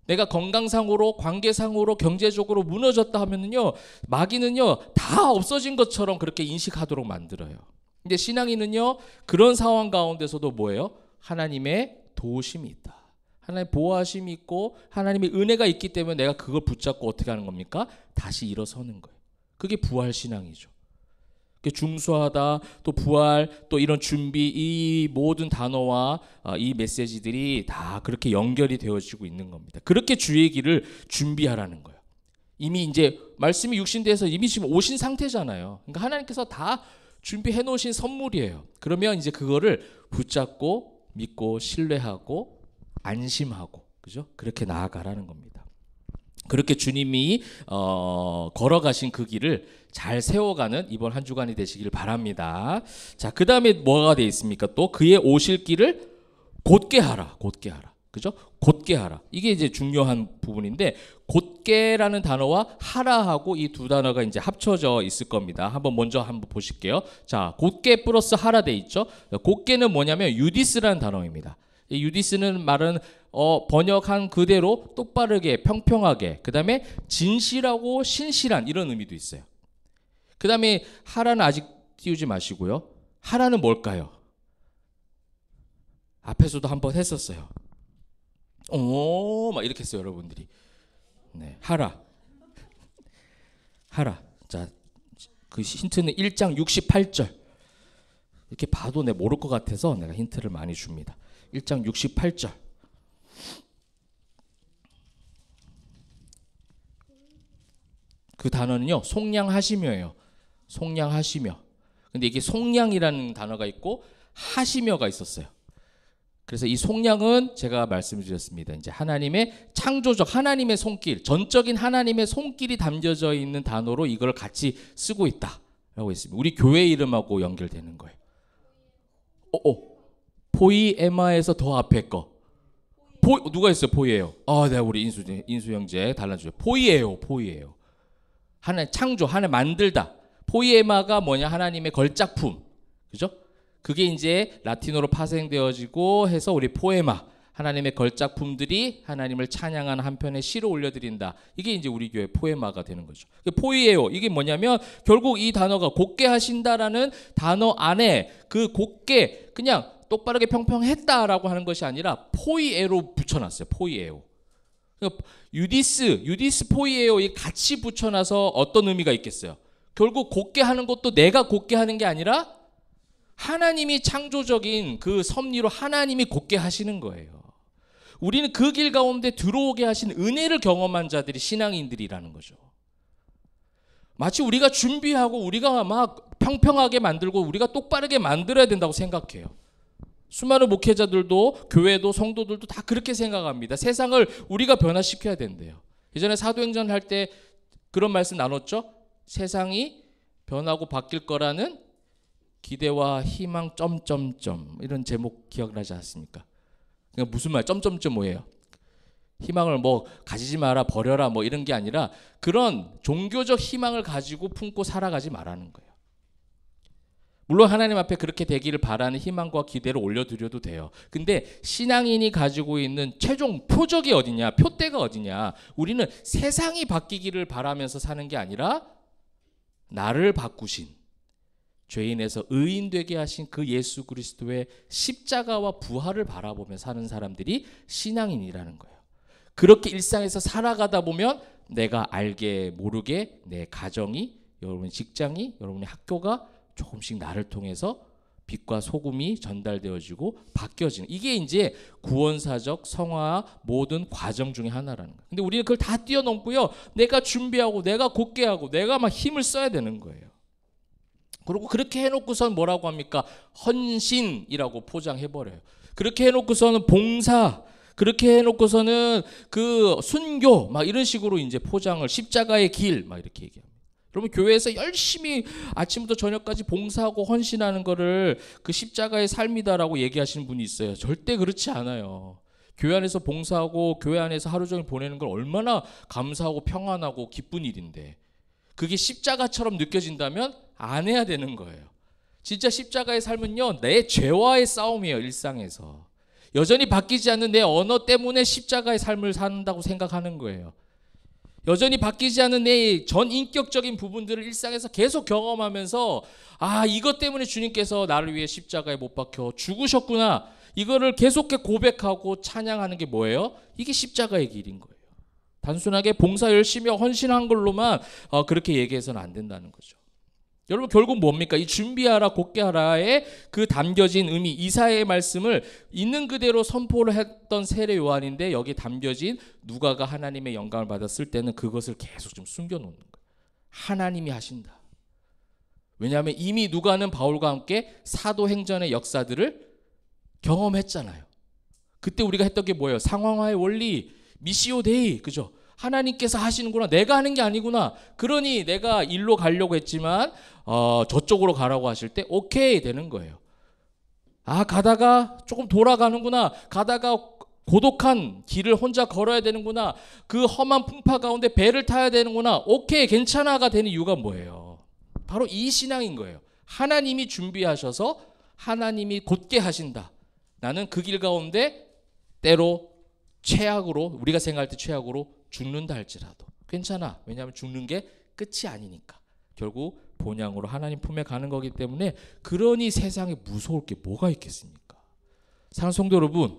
내가 건강상으로, 관계상으로, 경제적으로 무너졌다 하면은요, 마귀는요 다 없어진 것처럼 그렇게 인식하도록 만들어요. 근데 신앙인은요 그런 상황 가운데서도 뭐예요? 하나님의 도우심이 있다. 하나님의 보호하심이 있고 하나님의 은혜가 있기 때문에 내가 그걸 붙잡고 어떻게 하는 겁니까? 다시 일어서는 거예요. 그게 부활신앙이죠. 중수하다, 또 부활, 또 이런 준비, 이 모든 단어와 이 메시지들이 다 그렇게 연결이 되어지고 있는 겁니다. 그렇게 주의 길을 준비하라는 거예요. 이미 이제 말씀이 육신돼서 이미 지금 오신 상태잖아요. 그러니까 하나님께서 다 준비해 놓으신 선물이에요. 그러면 이제 그거를 붙잡고 믿고 신뢰하고 안심하고, 그죠? 그렇게 나아가라는 겁니다. 그렇게 주님이 걸어가신 그 길을 잘 세워가는 이번 한 주간이 되시길 바랍니다. 자, 그 다음에 뭐가 되어 있습니까? 또 그의 오실 길을 곧게 하라, 곧게 하라, 그죠? 곧게 하라. 이게 이제 중요한 부분인데, 곧게라는 단어와 하라하고 이 두 단어가 이제 합쳐져 있을 겁니다. 먼저 한번 보실게요. 자, 곧게 플러스 하라 돼 있죠? 곧게는 뭐냐면 유디스라는 단어입니다. 이 유디스는 말은 번역한 그대로 똑바르게, 평평하게, 그 다음에 진실하고 신실한 이런 의미도 있어요. 그 다음에 하라는 아직 띄우지 마시고요. 하라는 뭘까요? 앞에서도 한번 했었어요. 막 이렇게 했어요, 여러분들이. 네, 하라. 자, 그 힌트는 1장 68절. 이렇게 봐도 내 모를 것 같아서 내가 힌트를 많이 줍니다. 1장 68절. 그 단어는요, 속량하시며예요. 속량하시며. 근데 이게 속량이라는 단어가 있고 하시며가 있었어요. 그래서 이 속량은 제가 말씀드렸습니다. 이제 하나님의 창조적, 하나님의 손길, 전적인 하나님의 손길이 담겨져 있는 단어로 이걸 같이 쓰고 있다라고 했습니다. 우리 교회 이름하고 연결되는 거예요. 포이에마에서 더 앞에 거. 누가 있어요? 포이에요. 네, 우리 인수 형제 달라줘요. 포이에요. 하나님 창조, 하나님 만들다. 포이에마가 뭐냐? 하나님의 걸작품. 그죠? 그게 이제 라틴어로 파생되어지고 해서 우리 포에마, 하나님의 걸작품들이 하나님을 찬양하는 한편의 시로 올려드린다. 이게 이제 우리 교회 포에마가 되는 거죠. 포이에요. 이게 뭐냐면 결국 이 단어가 곧게 하신다라는 단어 안에 그 곧게 그냥 똑바르게 평평했다라고 하는 것이 아니라 포이에로 붙여놨어요. 포이에요. 유디스 포이에요 이 같이 붙여놔서 어떤 의미가 있겠어요? 결국 곧게 하는 것도 내가 곧게 하는 게 아니라 하나님이 창조적인 그 섭리로 하나님이 곧게 하시는 거예요. 우리는 그 길 가운데 들어오게 하신 은혜를 경험한 자들이 신앙인들이라는 거죠. 마치 우리가 준비하고 우리가 막 평평하게 만들고 우리가 똑바르게 만들어야 된다고 생각해요. 수많은 목회자들도 교회도 성도들도 다 그렇게 생각합니다. 세상을 우리가 변화시켜야 된대요. 예전에 사도행전 할 때 그런 말씀 나눴죠. 세상이 변하고 바뀔 거라는 기대와 희망 점점점 이런 제목 기억나지 않습니까? 그러니까 무슨 말 점점점 뭐예요? 희망을 뭐 가지지 마라, 버려라 뭐 이런 게 아니라 그런 종교적 희망을 가지고 품고 살아가지 말라는 거예요. 물론 하나님 앞에 그렇게 되기를 바라는 희망과 기대를 올려드려도 돼요. 근데 신앙인이 가지고 있는 최종 표적이 어디냐, 표대가 어디냐. 우리는 세상이 바뀌기를 바라면서 사는 게 아니라 나를 바꾸신, 죄인에서 의인 되게 하신 그 예수 그리스도의 십자가와 부활을 바라보며 사는 사람들이 신앙인이라는 거예요. 그렇게 일상에서 살아가다 보면 내가 알게 모르게 내 가정이, 여러분의 직장이, 여러분의 학교가 조금씩 나를 통해서 빛과 소금이 전달되어지고 바뀌어지는, 이게 이제 구원사적 성화 모든 과정 중에 하나라는 거예요. 근데 우리는 그걸 다 뛰어넘고요, 내가 준비하고 내가 곧게 하고 내가 막 힘을 써야 되는 거예요. 그리고 그렇게 해놓고선 뭐라고 합니까? 헌신이라고 포장해버려요. 그렇게 해놓고서는 봉사, 그렇게 해놓고서는 그 순교 막 이런 식으로 이제 포장을, 십자가의 길 막 이렇게 얘기합니다. 여러분, 교회에서 열심히 아침부터 저녁까지 봉사하고 헌신하는 거를 그 십자가의 삶이다라고 얘기하시는 분이 있어요. 절대 그렇지 않아요. 교회 안에서 봉사하고 교회 안에서 하루 종일 보내는 걸 얼마나 감사하고 평안하고 기쁜 일인데, 그게 십자가처럼 느껴진다면 안 해야 되는 거예요. 진짜 십자가의 삶은요, 내 죄와의 싸움이에요. 일상에서 여전히 바뀌지 않는 내 언어 때문에 십자가의 삶을 산다고 생각하는 거예요. 여전히 바뀌지 않는 내 전인격적인 부분들을 일상에서 계속 경험하면서, 아, 이것 때문에 주님께서 나를 위해 십자가에 못 박혀 죽으셨구나, 이거를 계속해 고백하고 찬양하는 게 뭐예요? 이게 십자가의 길인 거예요. 단순하게 봉사 열심히 헌신한 걸로만 그렇게 얘기해서는 안 된다는 거죠. 여러분, 결국 뭡니까? 이 준비하라 곧게 하라에 그 담겨진 의미, 이사야의 말씀을 있는 그대로 선포를 했던 세례 요한인데, 여기 담겨진 누가가 하나님의 영감을 받았을 때는 그것을 계속 좀 숨겨놓는 거예요. 하나님이 하신다. 왜냐하면 이미 누가는 바울과 함께 사도행전의 역사들을 경험했잖아요. 그때 우리가 했던 게 뭐예요? 상황화의 원리, 미시오 데이, 그죠? 하나님께서 하시는구나, 내가 하는 게 아니구나. 그러니 내가 일로 가려고 했지만 저쪽으로 가라고 하실 때 오케이 되는 거예요. 아, 가다가 조금 돌아가는구나, 가다가 고독한 길을 혼자 걸어야 되는구나, 그 험한 풍파 가운데 배를 타야 되는구나, 오케이 괜찮아가 되는 이유가 뭐예요? 바로 이 신앙인 거예요. 하나님이 준비하셔서 하나님이 곧게 하신다. 나는 그 길 가운데 때로 최악으로, 우리가 생각할 때 최악으로 죽는다 할지라도 괜찮아. 왜냐하면 죽는 게 끝이 아니니까. 결국 본향으로 하나님 품에 가는 거기 때문에, 그러니 세상에 무서울 게 뭐가 있겠습니까? 사랑하는 성도 여러분,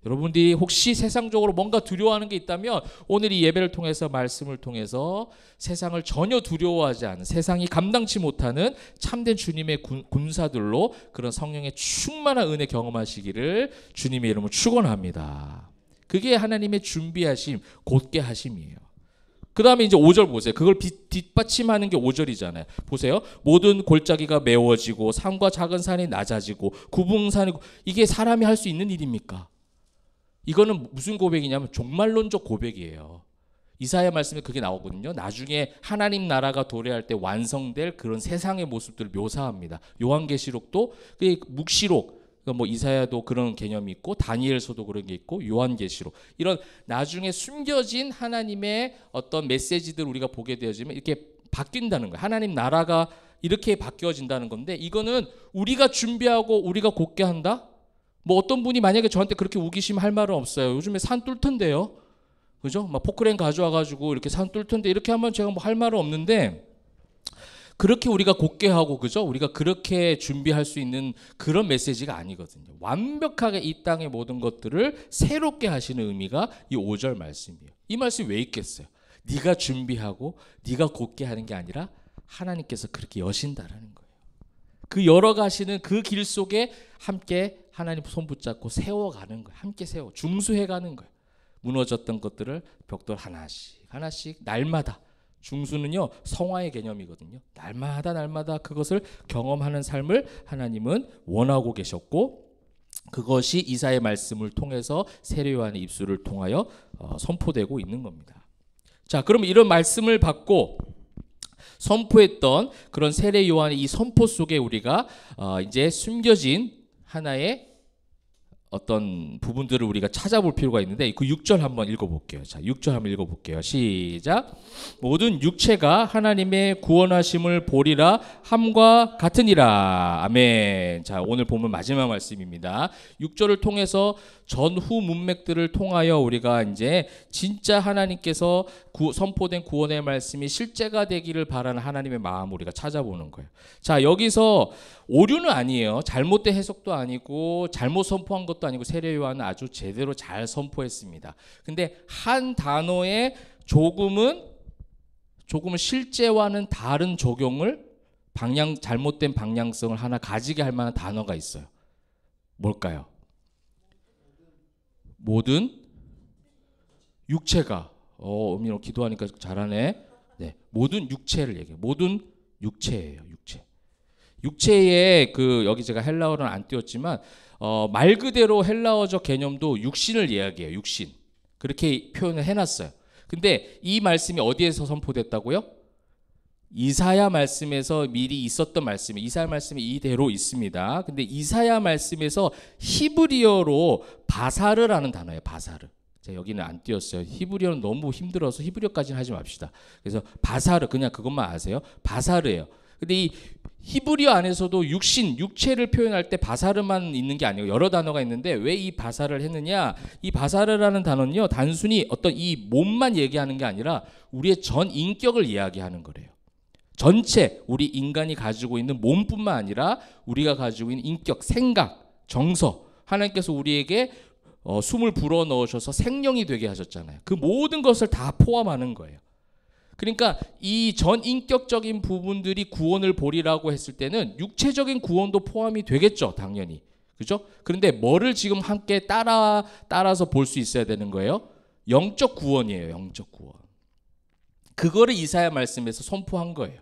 여러분들이 혹시 세상적으로 뭔가 두려워하는 게 있다면 오늘 이 예배를 통해서, 말씀을 통해서 세상을 전혀 두려워하지 않은, 세상이 감당치 못하는 참된 주님의 군사들로 그런 성령의 충만한 은혜 경험하시기를 주님의 이름으로 축원합니다. 그게 하나님의 준비하심, 곧게 하심이에요. 그 다음에 이제 5절 보세요. 그걸 뒷받침하는 게 5절이잖아요. 보세요. 모든 골짜기가 메워지고 산과 작은 산이 낮아지고 구붕산이, 이게 사람이 할 수 있는 일입니까? 이거는 무슨 고백이냐면 종말론적 고백이에요. 이사야 말씀에 그게 나오거든요. 나중에 하나님 나라가 도래할 때 완성될 그런 세상의 모습들을 묘사합니다. 요한계시록도, 묵시록, 뭐 이사야도 그런 개념이 있고, 다니엘서도 그런 게 있고, 요한계시록, 이런 나중에 숨겨진 하나님의 어떤 메시지들 우리가 보게 되어지면 이렇게 바뀐다는 거예요. 하나님 나라가 이렇게 바뀌어진다는 건데, 이거는 우리가 준비하고 우리가 곧게 한다? 뭐 어떤 분이 만약에 저한테 그렇게 우기시면 할 말은 없어요. 요즘에 산 뚫던데요, 그죠? 막 포크레인 가져와가지고 이렇게 산 뚫던데, 이렇게 하면 제가 뭐 할 말은 없는데, 그렇게 우리가 곧게 하고, 그죠? 우리가 그렇게 준비할 수 있는 그런 메시지가 아니거든요. 완벽하게 이 땅의 모든 것들을 새롭게 하시는 의미가 이 5절 말씀이에요. 이 말씀이 왜 있겠어요? 네가 준비하고 네가 곧게 하는 게 아니라 하나님께서 그렇게 여신다라는 거예요. 그 열어가시는 그 길 속에 함께 하나님 손 붙잡고 세워가는 거예요. 함께 세워 중수해가는 거예요. 무너졌던 것들을 벽돌 하나씩 하나씩 날마다, 중수는요 성화의 개념이거든요. 날마다 그것을 경험하는 삶을 하나님은 원하고 계셨고, 그것이 이사야의 말씀을 통해서 세례 요한의 입술을 통하여 선포되고 있는 겁니다. 자, 그럼 이런 말씀을 받고 선포했던 그런 세례 요한의 이 선포 속에 우리가 이제 숨겨진 하나의 어떤 부분들을 우리가 찾아볼 필요가 있는데 그 6절 한번 읽어볼게요. 자, 6절 한번 읽어볼게요. 시작. 모든 육체가 하나님의 구원하심을 보리라 함과 같으니라. 아멘. 자, 오늘 보면 마지막 말씀입니다. 6절을 통해서 전후 문맥들을 통하여 우리가 이제 진짜 하나님께서 선포된 구원의 말씀이 실제가 되기를 바라는 하나님의 마음을 우리가 찾아보는 거예요. 자, 여기서 오류는 아니에요. 잘못된 해석도 아니고 잘못 선포한 것도 아니고 세례 요한은 아주 제대로 잘 선포했습니다. 근데 한 단어에 조금은 실제와는 다른 적용을 잘못된 방향성을 하나 가지게 할 만한 단어가 있어요. 뭘까요? 모든 육체가 어머니 기도하니까 잘하네. 네, 모든 육체를 얘기해요. 모든 육체예요. 육체에 여기 제가 헬라어는 안 띄웠지만 말 그대로 헬라어적 개념도 육신을 이야기해요. 육신. 그렇게 표현을 해놨어요. 근데 이 말씀이 어디에서 선포됐다고요? 이사야 말씀에서 미리 있었던 말씀이 이사야 말씀이 이대로 있습니다. 근데 이사야 말씀에서 히브리어로 바사르라는 단어예요. 바사르. 제가 여기는 안 띄웠어요. 히브리어는 너무 힘들어서 히브리어까지는 하지 맙시다. 그래서 바사르 그냥 그것만 아세요. 바사르예요. 근데 이 히브리어 안에서도 육체를 표현할 때 바사르만 있는 게 아니고 여러 단어가 있는데 왜 이 바사르를 했느냐? 이 바사르라는 단어는요, 단순히 어떤 이 몸만 얘기하는 게 아니라 우리의 전 인격을 이야기하는 거래요. 전체 우리 인간이 가지고 있는 몸뿐만 아니라 우리가 가지고 있는 인격, 생각, 정서, 하나님께서 우리에게 숨을 불어 넣으셔서 생명이 되게 하셨잖아요. 그 모든 것을 다 포함하는 거예요. 그러니까 이 전 인격적인 부분들이 구원을 보리라고 했을 때는 육체적인 구원도 포함이 되겠죠, 당연히. 그죠? 그런데 뭐를 지금 함께 따라서 볼 수 있어야 되는 거예요? 영적 구원이에요, 영적 구원. 그거를 이사야 말씀에서 선포한 거예요.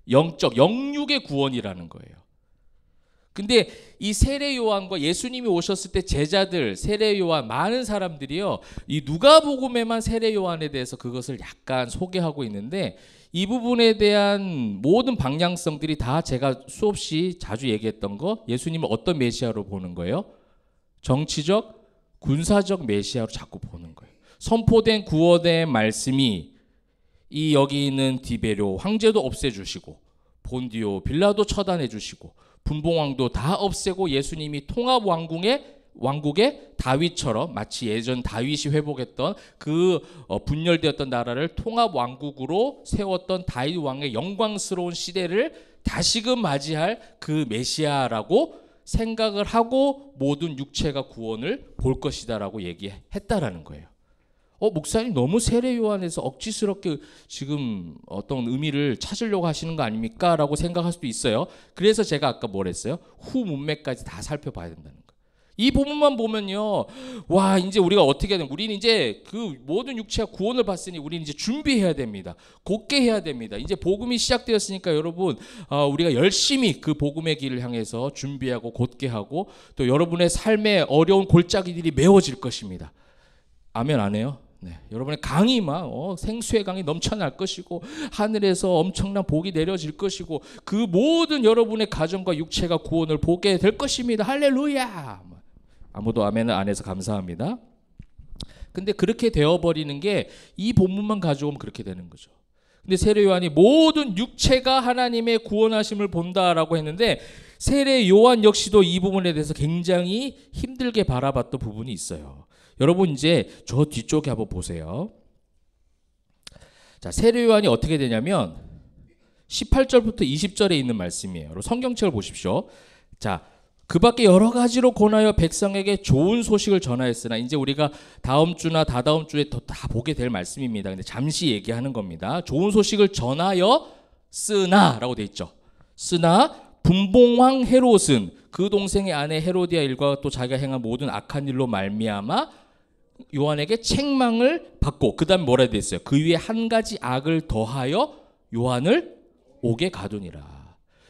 영육의 구원이라는 거예요. 근데 이 세례 요한과 예수님이 오셨을 때 제자들, 세례 요한 많은 사람들이요, 이 누가복음에만 세례 요한에 대해서 그것을 약간 소개하고 있는데 이 부분에 대한 모든 방향성들이 다 제가 수없이 자주 얘기했던 거, 예수님을 어떤 메시아로 보는 거예요? 정치적, 군사적 메시아로 자꾸 보는 거예요. 선포된 구원의 말씀이 이 여기 있는 디베료 황제도 없애주시고 본디오 빌라도 처단해 주시고 분봉왕도 다 없애고 예수님이 통합 왕국의 다윗처럼 마치 예전 다윗이 회복했던 분열되었던 나라를 통합 왕국으로 세웠던 다윗 왕의 영광스러운 시대를 다시금 맞이할 그 메시아라고 생각을 하고 모든 육체가 구원을 볼 것이다라고 얘기했다라는 거예요. 목사님 너무 세례 요한에서 억지스럽게 지금 어떤 의미를 찾으려고 하시는 거 아닙니까? 라고 생각할 수도 있어요. 그래서 제가 아까 뭘 했어요? 후 문맥까지 다 살펴봐야 된다는 거예요. 이 본문만 보면요, 와, 이제 우리가 어떻게 해야 되나? 우리는 이제 그 모든 육체가 구원을 받으니 우리는 이제 준비해야 됩니다. 곧게 해야 됩니다. 이제 복음이 시작되었으니까 여러분, 우리가 열심히 그 복음의 길을 향해서 준비하고 곧게 하고 또 여러분의 삶의 어려운 골짜기들이 메워질 것입니다. 아멘 안 해요? 네, 여러분의 강이 막 생수의 강이 넘쳐날 것이고 하늘에서 엄청난 복이 내려질 것이고 그 모든 여러분의 가정과 육체가 구원을 보게 될 것입니다. 할렐루야. 아무도 아멘을 안 해서 감사합니다. 근데 그렇게 되어버리는 게 이 본문만 가져오면 그렇게 되는 거죠. 근데 세례 요한이 모든 육체가 하나님의 구원하심을 본다라고 했는데 세례 요한 역시도 이 부분에 대해서 굉장히 힘들게 바라봤던 부분이 있어요. 여러분 이제 저 뒤쪽에 한번 보세요. 자, 세례 요한이 어떻게 되냐면 18절부터 20절에 있는 말씀이에요. 여러분 성경책을 보십시오. 자, 그 밖에 여러 가지로 권하여 백성에게 좋은 소식을 전하였으나 이제 우리가 다음 주나 다다음 주에 다 보게 될 말씀입니다. 근데 잠시 얘기하는 겁니다. 좋은 소식을 전하여 쓰나라고 돼 있죠. 쓰나 분봉왕 헤롯은 그 동생의 아내 헤로디아 일과 또 자기가 행한 모든 악한 일로 말미암아 요한에게 책망을 받고 그 다음에 뭐라 되어 있어요? 그 위에 한 가지 악을 더하여 요한을 옥에 가두니라.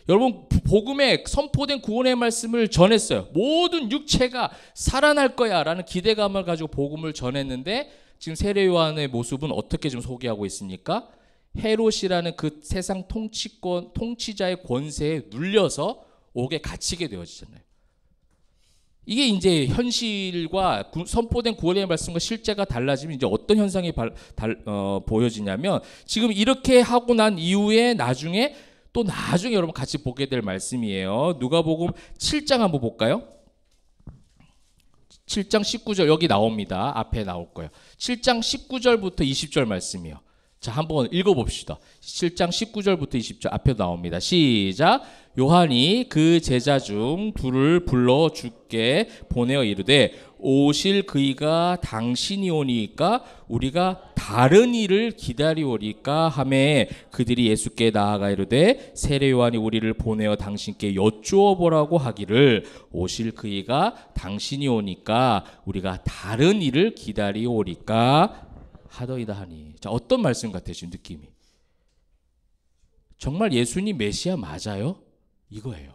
여러분 복음에 선포된 구원의 말씀을 전했어요. 모든 육체가 살아날 거야 라는 기대감을 가지고 복음을 전했는데 지금 세례 요한의 모습은 어떻게 좀 소개하고 있습니까? 헤롯이라는 그 세상 통치자의 권세에 눌려서 옥에 갇히게 되어지잖아요. 이게 이제 현실과 선포된 구원의 말씀과 실제가 달라지면 이제 어떤 현상이 보여지냐면, 지금 이렇게 하고 난 이후에 나중에 여러분 같이 보게 될 말씀이에요. 누가복음 7장 한번 볼까요? 7장 19절 여기 나옵니다. 앞에 나올 거예요. 7장 19절부터 20절 말씀이요. 자, 한번 읽어봅시다. 7장 19절부터 20절 앞에 나옵니다. 시작. 요한이 그 제자 중 둘을 불러 주께 보내어 이르되 오실 그이가 당신이 오니까 우리가 다른 이를 기다리오리까 하매 그들이 예수께 나아가 이르되 세례 요한이 우리를 보내어 당신께 여쭈어 보라고 하기를 오실 그이가 당신이 오니까 우리가 다른 이를 기다리오리까 하더이다 하니. 자, 어떤 말씀 같아요 지금 느낌이? 정말 예수님 메시아 맞아요? 이거예요.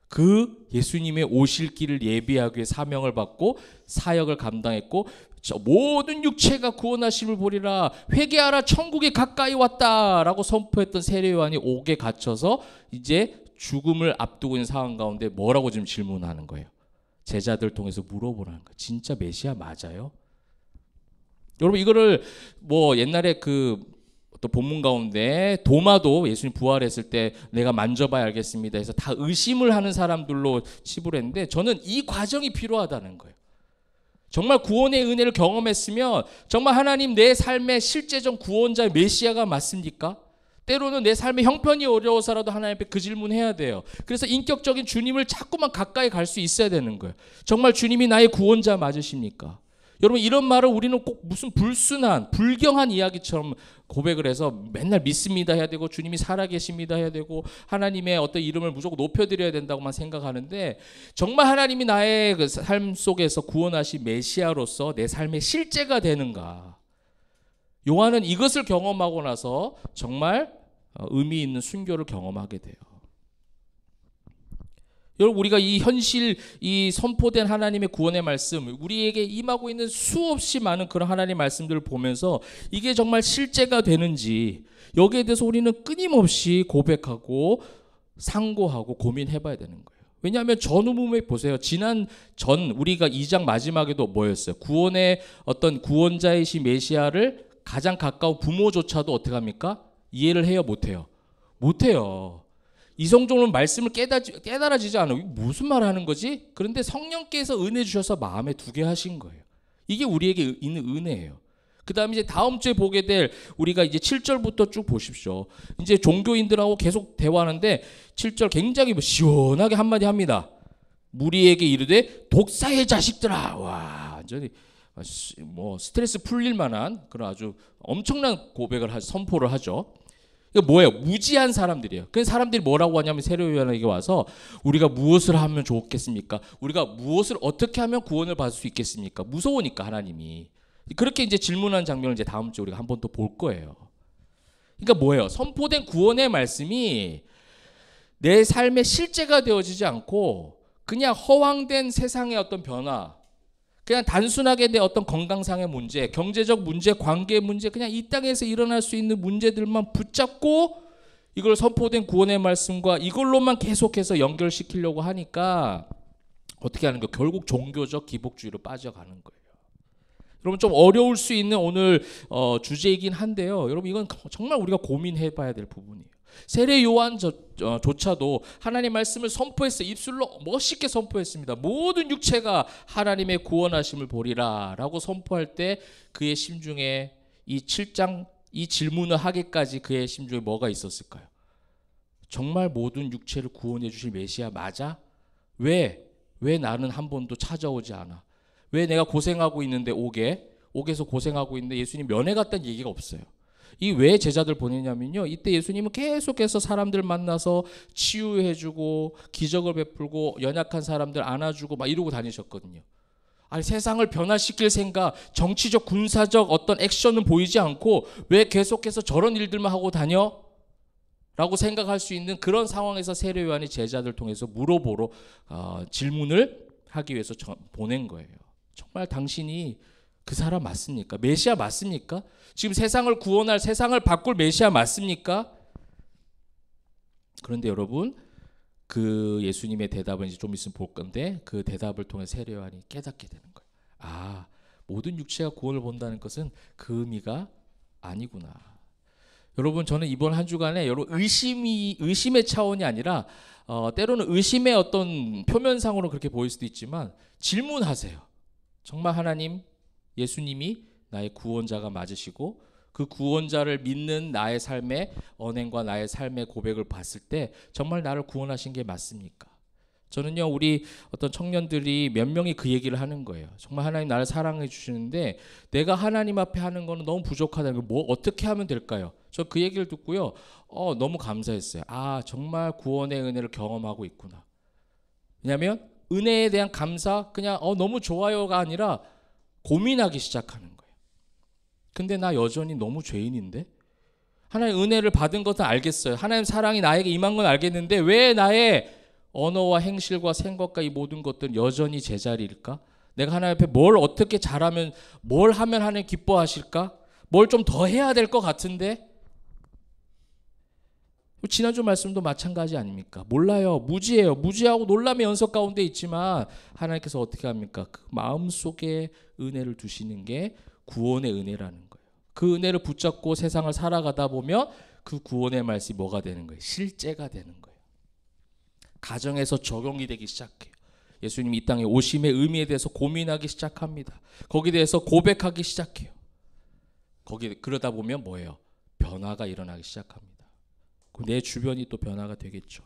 그 예수님의 오실 길을 예비하기 위해 사명을 받고 사역을 감당했고, 모든 육체가 구원하심을 보리라, 회개하라, 천국이 가까이 왔다라고 선포했던 세례 요한이 옥에 갇혀서 이제 죽음을 앞두고 있는 상황 가운데 뭐라고 지금 질문하는 거예요? 제자들 통해서 물어보라는 거예요. 진짜 메시아 맞아요? 여러분, 이거를 뭐 옛날에 또 본문 가운데 도마도 예수님 부활했을 때 내가 만져봐야 알겠습니다 해서 다 의심을 하는 사람들로 치부를 했는데, 저는 이 과정이 필요하다는 거예요. 정말 구원의 은혜를 경험했으면 정말 하나님 내 삶의 실제적 구원자 메시아가 맞습니까? 때로는 내 삶의 형편이 어려워서라도 하나님 앞에 그 질문해야 돼요. 그래서 인격적인 주님을 자꾸만 가까이 갈 수 있어야 되는 거예요. 정말 주님이 나의 구원자 맞으십니까? 여러분, 이런 말을 우리는 꼭 무슨 불순한 불경한 이야기처럼 고백을 해서 맨날 믿습니다 해야 되고 주님이 살아계십니다 해야 되고 하나님의 어떤 이름을 무조건 높여드려야 된다고만 생각하는데, 정말 하나님이 나의 그 삶 속에서 구원하신 메시아로서 내 삶의 실제가 되는가? 요한은 이것을 경험하고 나서 정말 의미 있는 순교를 경험하게 돼요. 여러분, 우리가 이 현실, 이 선포된 하나님의 구원의 말씀, 우리에게 임하고 있는 수없이 많은 그런 하나님의 말씀들을 보면서 이게 정말 실제가 되는지, 여기에 대해서 우리는 끊임없이 고백하고 상고하고 고민해봐야 되는 거예요. 왜냐하면 전후문에 보세요. 우리가 2장 마지막에도 뭐였어요? 구원의 어떤 구원자이신 메시아를 가장 가까운 부모조차도 어떻게 합니까? 이해를 해요, 못해요? 못해요. 이성적으로 말씀을 깨달아지지 않아요. 무슨 말 하는 거지? 그런데 성령께서 은혜 주셔서 마음에 두게 하신 거예요. 이게 우리에게 있는 은혜예요. 그 다음에 이제 다음 주에 보게 될, 우리가 이제 7절부터 쭉 보십시오. 이제 종교인들하고 계속 대화하는데 7절 굉장히 시원하게 한마디 합니다. 무리에게 이르되 독사의 자식들아. 와, 완전히 뭐 스트레스 풀릴 만한 그런 아주 엄청난 고백을 선포를 하죠. 이게 뭐예요? 무지한 사람들이에요. 그 사람들이 뭐라고 하냐면 세례 요한에게 와서 우리가 무엇을 하면 좋겠습니까? 우리가 무엇을 어떻게 하면 구원을 받을 수 있겠습니까? 무서우니까 하나님이. 그렇게 이제 질문하는 장면을 이제 다음 주에 우리가 한번 또 볼 거예요. 그러니까 뭐예요? 선포된 구원의 말씀이 내 삶의 실제가 되어지지 않고 그냥 허황된 세상의 어떤 변화, 그냥 단순하게 내 어떤 건강상의 문제, 경제적 문제, 관계 문제, 그냥 이 땅에서 일어날 수 있는 문제들만 붙잡고 이걸 선포된 구원의 말씀과 이걸로만 계속해서 연결시키려고 하니까 어떻게 하는 거예요? 결국 종교적 기복주의로 빠져가는 거예요. 여러분, 좀 어려울 수 있는 오늘 주제이긴 한데요. 여러분, 이건 정말 우리가 고민해 봐야 될 부분이에요. 세례 요한조차도 하나님 말씀을 선포했어요. 입술로 멋있게 선포했습니다. 모든 육체가 하나님의 구원하심을 보리라 라고 선포할 때 그의 심중에 이 7장 이 질문을 하기까지 그의 심중에 뭐가 있었을까요? 정말 모든 육체를 구원해 주실 메시아 맞아? 왜 나는 한 번도 찾아오지 않아? 왜 내가 고생하고 있는데 옥에서 고생하고 있는데 예수님 면회 갔다는 얘기가 없어요. 이 왜 제자들 보내냐면요, 이때 예수님은 계속해서 사람들 만나서 치유해주고 기적을 베풀고 연약한 사람들 안아주고 막 이러고 다니셨거든요. 아니, 세상을 변화시킬 생각, 정치적 군사적 어떤 액션은 보이지 않고 왜 계속해서 저런 일들만 하고 다녀? 라고 생각할 수 있는 그런 상황에서 세례 요한이 제자들 통해서 물어보러 질문을 하기 위해서 보낸 거예요. 정말 당신이 그 사람 맞습니까? 메시아 맞습니까? 지금 세상을 구원할, 세상을 바꿀 메시아 맞습니까? 그런데 여러분, 그 예수님의 대답은 이제 좀 있으면 볼 건데 그 대답을 통해 세례 요한이 깨닫게 되는 거예요. 아, 모든 육체가 구원을 본다는 것은 그 의미가 아니구나. 여러분, 저는 이번 한 주간에 여러분 의심의 차원이 아니라 때로는 의심의 어떤 표면상으로 그렇게 보일 수도 있지만 질문하세요. 정말 하나님, 예수님이 나의 구원자가 맞으시고 그 구원자를 믿는 나의 삶의 언행과 나의 삶의 고백을 봤을 때 정말 나를 구원하신 게 맞습니까? 저는요, 우리 어떤 청년들이 몇 명이 그 얘기를 하는 거예요. 정말 하나님 나를 사랑해 주시는데 내가 하나님 앞에 하는 거는 너무 부족하다는 거, 뭐 어떻게 하면 될까요? 저 그 얘기를 듣고요, 너무 감사했어요. 아, 정말 구원의 은혜를 경험하고 있구나. 왜냐하면 은혜에 대한 감사, 그냥 너무 좋아요가 아니라 고민하기 시작하는 거예요. 근데 나 여전히 너무 죄인인데? 하나님 은혜를 받은 것은 알겠어요. 하나님 사랑이 나에게 임한 건 알겠는데 왜 나의 언어와 행실과 생각과 이 모든 것들은 여전히 제자리일까? 내가 하나님 앞에 뭘 어떻게 잘하면, 뭘 하면 하나님 기뻐하실까? 뭘 좀 더 해야 될 것 같은데? 지난주 말씀도 마찬가지 아닙니까? 몰라요. 무지해요. 무지하고 놀람의 연속 가운데 있지만 하나님께서 어떻게 합니까? 그 마음속에 은혜를 두시는 게 구원의 은혜라는 거예요. 그 은혜를 붙잡고 세상을 살아가다 보면 그 구원의 말씀이 뭐가 되는 거예요? 실제가 되는 거예요. 가정에서 적용이 되기 시작해요. 예수님이 이 땅에 오심의 의미에 대해서 고민하기 시작합니다. 거기에 대해서 고백하기 시작해요. 그러다 보면 뭐예요? 변화가 일어나기 시작합니다. 내 주변이 또 변화가 되겠죠.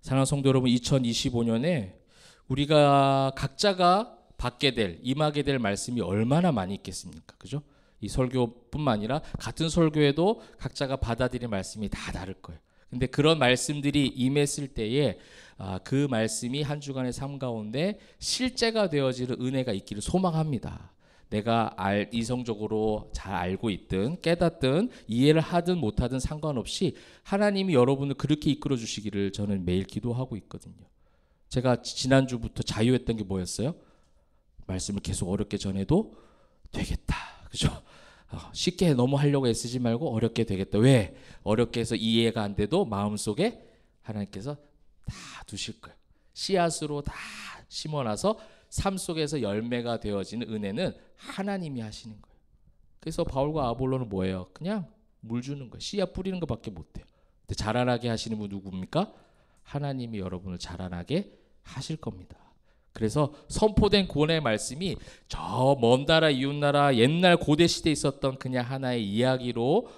사랑하는 성도 여러분, 2025년에 우리가 각자가 받게 될, 임하게 될 말씀이 얼마나 많이 있겠습니까? 그죠? 이 설교뿐만 아니라 같은 설교에도 각자가 받아들일 말씀이 다 다를 거예요. 근데 그런 말씀들이 임했을 때에 그 말씀이 한 주간의 삶 가운데 실제가 되어지는 은혜가 있기를 소망합니다. 내가 이성적으로 잘 알고 있든 깨닫든 이해를 하든 못하든 상관없이 하나님이 여러분을 그렇게 이끌어 주시기를 저는 매일 기도하고 있거든요. 제가 지난주부터 자유했던 게 뭐였어요? 말씀을 계속 어렵게 전해도 되겠다. 그죠? 쉽게 너무 하려고 애쓰지 말고 어렵게 되겠다. 왜? 어렵게 해서 이해가 안 돼도 마음속에 하나님께서 다 두실 거예요. 씨앗으로 다 심어놔서 삶 속에서 열매가 되어지는 은혜는 하나님이 하시는 거예요. 그래서 바울과 아볼로는 뭐예요? 그냥 물 주는 거예요. 씨앗 뿌리는 것밖에 못해요. 근데 자라나게 하시는 분 누굽니까? 하나님이 여러분을 자라나게 하실 겁니다. 그래서 선포된 구원의 말씀이 저 먼 나라 이웃나라 옛날 고대 시대에 있었던 그냥 하나의 이야기로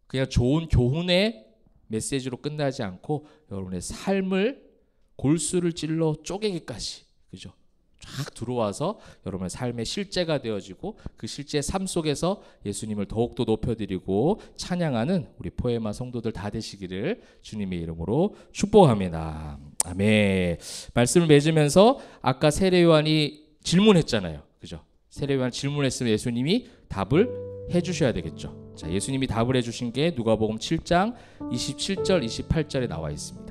그냥 좋은 교훈의 메시지로 끝나지 않고 여러분의 삶을 골수를 찔러 쪼개기까지, 그죠? 쫙 들어와서 여러분의 삶의 실제가 되어지고 그 실제 삶 속에서 예수님을 더욱더 높여드리고 찬양하는 우리 포에마 성도들 다 되시기를 주님의 이름으로 축복합니다. 아멘. 말씀을 맺으면서 아까 세례 요한이 질문했잖아요. 그죠? 세례 요한 질문했으면 예수님이 답을 해주셔야 되겠죠. 자, 예수님이 답을 해주신 게 누가복음 7장 27절 28절에 나와 있습니다.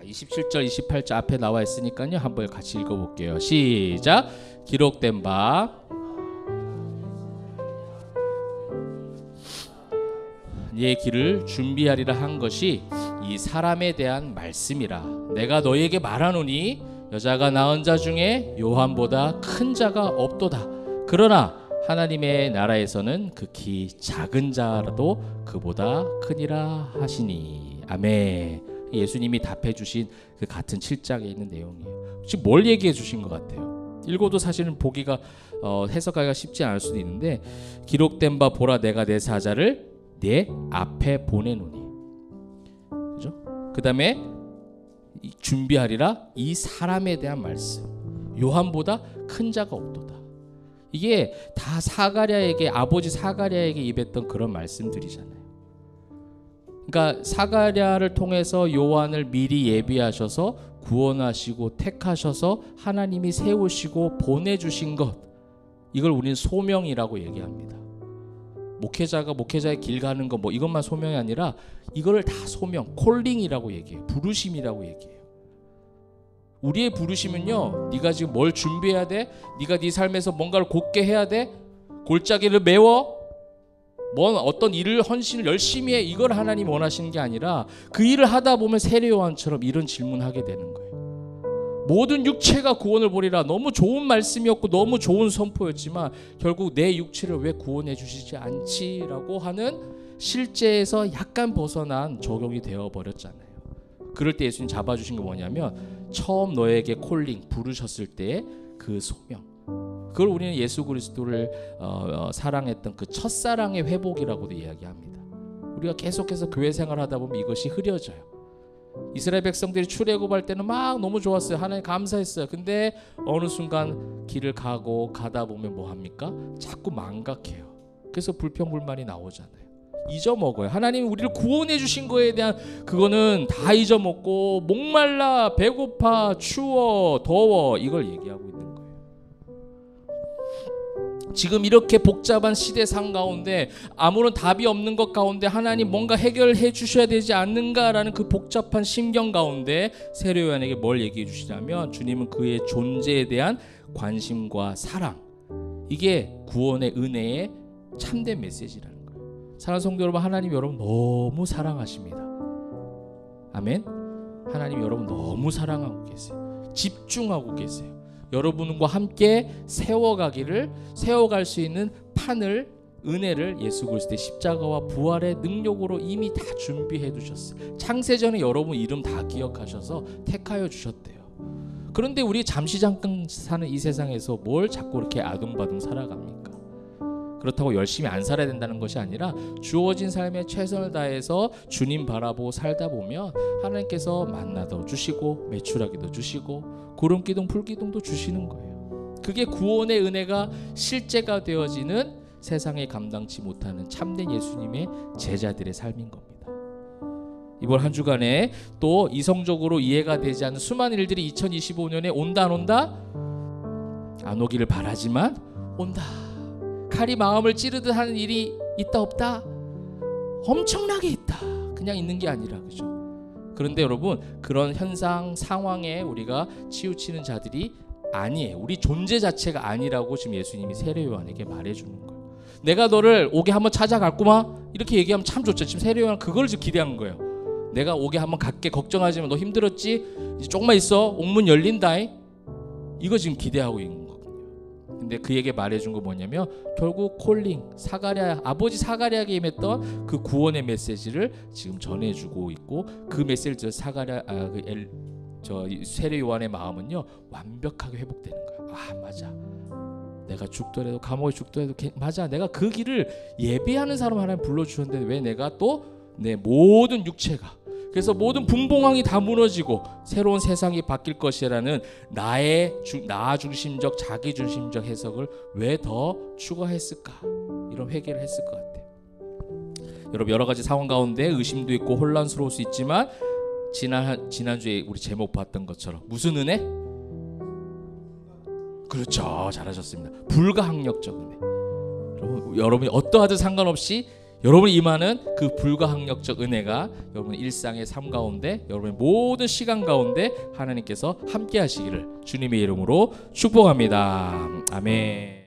27절 28절 앞에 나와 있으니까요, 한번 같이 읽어볼게요. 시작. 기록된 바 네 길을 준비하리라 한 것이 이 사람에 대한 말씀이라. 내가 너희에게 말하노니 여자가 낳은 자 중에 요한보다 큰 자가 없도다. 그러나 하나님의 나라에서는 극히 작은 자라도 그보다 크니라 하시니. 아멘. 예수님이 답해 주신 그 같은 7장에 있는 내용이에요. 지금 뭘 얘기해 주신 것 같아요? 읽어도 사실은 보기가 해석하기가 쉽지 않을 수도 있는데, 기록된 바 보라 내가 내 사자를 내 앞에 보내노니, 그죠? 그 다음에 준비하리라 이 사람에 대한 말씀. 요한보다 큰 자가 없도다. 이게 다 사가랴에게, 아버지 사가랴에게 입했던 그런 말씀들이잖아요. 그러니까 사가랴를 통해서 요한을 미리 예비하셔서 구원하시고 택하셔서 하나님이 세우시고 보내주신 것, 이걸 우리는 소명이라고 얘기합니다. 목회자가 목회자의 길 가는 거 뭐 이것만 소명이 아니라 이거를 다 소명, 콜링이라고 얘기해요. 부르심이라고 얘기해요. 우리의 부르심은요, 네가 지금 뭘 준비해야 돼? 네가 네 삶에서 뭔가를 곧게 해야 돼? 골짜기를 메워? 뭐 어떤 일을 헌신을 열심히 해 이걸 하나님 원하시는 게 아니라 그 일을 하다 보면 세례 요한처럼 이런 질문하게 되는 거예요. 모든 육체가 구원을 보리라. 너무 좋은 말씀이었고 너무 좋은 선포였지만 결국 내 육체를 왜 구원해 주시지 않지라고 하는 실제에서 약간 벗어난 적용이 되어버렸잖아요. 그럴 때 예수님 잡아주신 게 뭐냐면 처음 너에게 콜링 부르셨을 때의 그 소명, 그걸 우리는 예수 그리스도를 사랑했던 그 첫사랑의 회복이라고도 이야기합니다. 우리가 계속해서 교회 생활하다 보면 이것이 흐려져요. 이스라엘 백성들이 출애굽할 때는 막 너무 좋았어요. 하나님 감사했어요. 근데 어느 순간 길을 가다 보면 뭐 합니까? 자꾸 망각해요. 그래서 불평불만이 나오잖아요. 잊어먹어요. 하나님 우리를 구원해 주신 거에 대한 그거는 다 잊어먹고 목말라 배고파 추워 더워 이걸 얘기하고 있는 거예요. 지금 이렇게 복잡한 시대상 가운데 아무런 답이 없는 것 가운데 하나님 뭔가 해결해 주셔야 되지 않는가라는 그 복잡한 심경 가운데 세례 요한에게 뭘 얘기해 주시냐면 주님은 그의 존재에 대한 관심과 사랑, 이게 구원의 은혜의 참된 메시지라는 거예요. 사랑하는 성도 여러분, 하나님 여러분 너무 사랑하십니다. 아멘. 하나님 여러분 너무 사랑하고 계세요. 집중하고 계세요. 여러분과 함께 세워갈 수 있는 판을, 은혜를 예수 그리스도의 십자가와 부활의 능력으로 이미 다 준비해 두셨어요. 창세전에 여러분 이름 다 기억하셔서 택하여 주셨대요. 그런데 우리 잠시 잠깐 사는 이 세상에서 뭘 자꾸 이렇게 아둥바둥 살아갑니까? 그렇다고 열심히 안 살아야 된다는 것이 아니라 주어진 삶에 최선을 다해서 주님 바라보고 살다 보면 하나님께서 만나도 주시고 메추라기도 주시고 구름기둥 풀기둥도 주시는 거예요. 그게 구원의 은혜가 실제가 되어지는 세상에 감당치 못하는 참된 예수님의 제자들의 삶인 겁니다. 이번 한 주간에 또 이성적으로 이해가 되지 않는 수많은 일들이 2025년에 온다 안 온다? 안 오기를 바라지만 온다. 칼이 마음을 찌르듯 하는 일이 있다 없다? 엄청나게 있다. 그냥 있는 게 아니라, 그죠? 그런데 여러분, 그런 현상 상황에 우리가 치우치는 자들이 아니에요. 우리 존재 자체가 아니라고 지금 예수님이 세례 요한에게 말해주는 거예요. 내가 너를 오게 한번 찾아갈구마 이렇게 얘기하면 참 좋죠. 지금 세례 요한 그걸 지금 기대한 거예요. 내가 오게 한번 갈게, 걱정하지 마, 너 힘들었지? 이제 조금만 있어, 옥문 열린다. 이거 지금 기대하고 있는 거예요. 근데 그에게 말해준 거 뭐냐면 결국 콜링, 아버지 사가랴에게 임했던 그 구원의 메시지를 지금 전해주고 있고, 그 메시지를 세례 요한의 마음은요 완벽하게 회복되는 거야. 아 맞아, 내가 죽더라도 감옥에 죽더라도 맞아, 내가 그 길을 예비하는 사람 하나님 불러주셨는데 왜 내가 또 내 모든 육체가, 그래서 모든 분봉왕이 다 무너지고 새로운 세상이 바뀔 것이라는 나 중심적 자기 중심적 해석을 왜 더 추가했을까, 이런 회개를 했을 것 같아요. 여러분 여러 가지 상황 가운데 의심도 있고 혼란스러울 수 있지만 지난주에 우리 제목 봤던 것처럼 무슨 은혜? 그렇죠, 잘하셨습니다. 불가항력적 은혜. 여러분이 어떠하든 상관없이 여러분이 임하는 그 불가항력적 은혜가 여러분의 일상의 삶 가운데, 여러분의 모든 시간 가운데 하나님께서 함께 하시기를 주님의 이름으로 축복합니다. 아멘.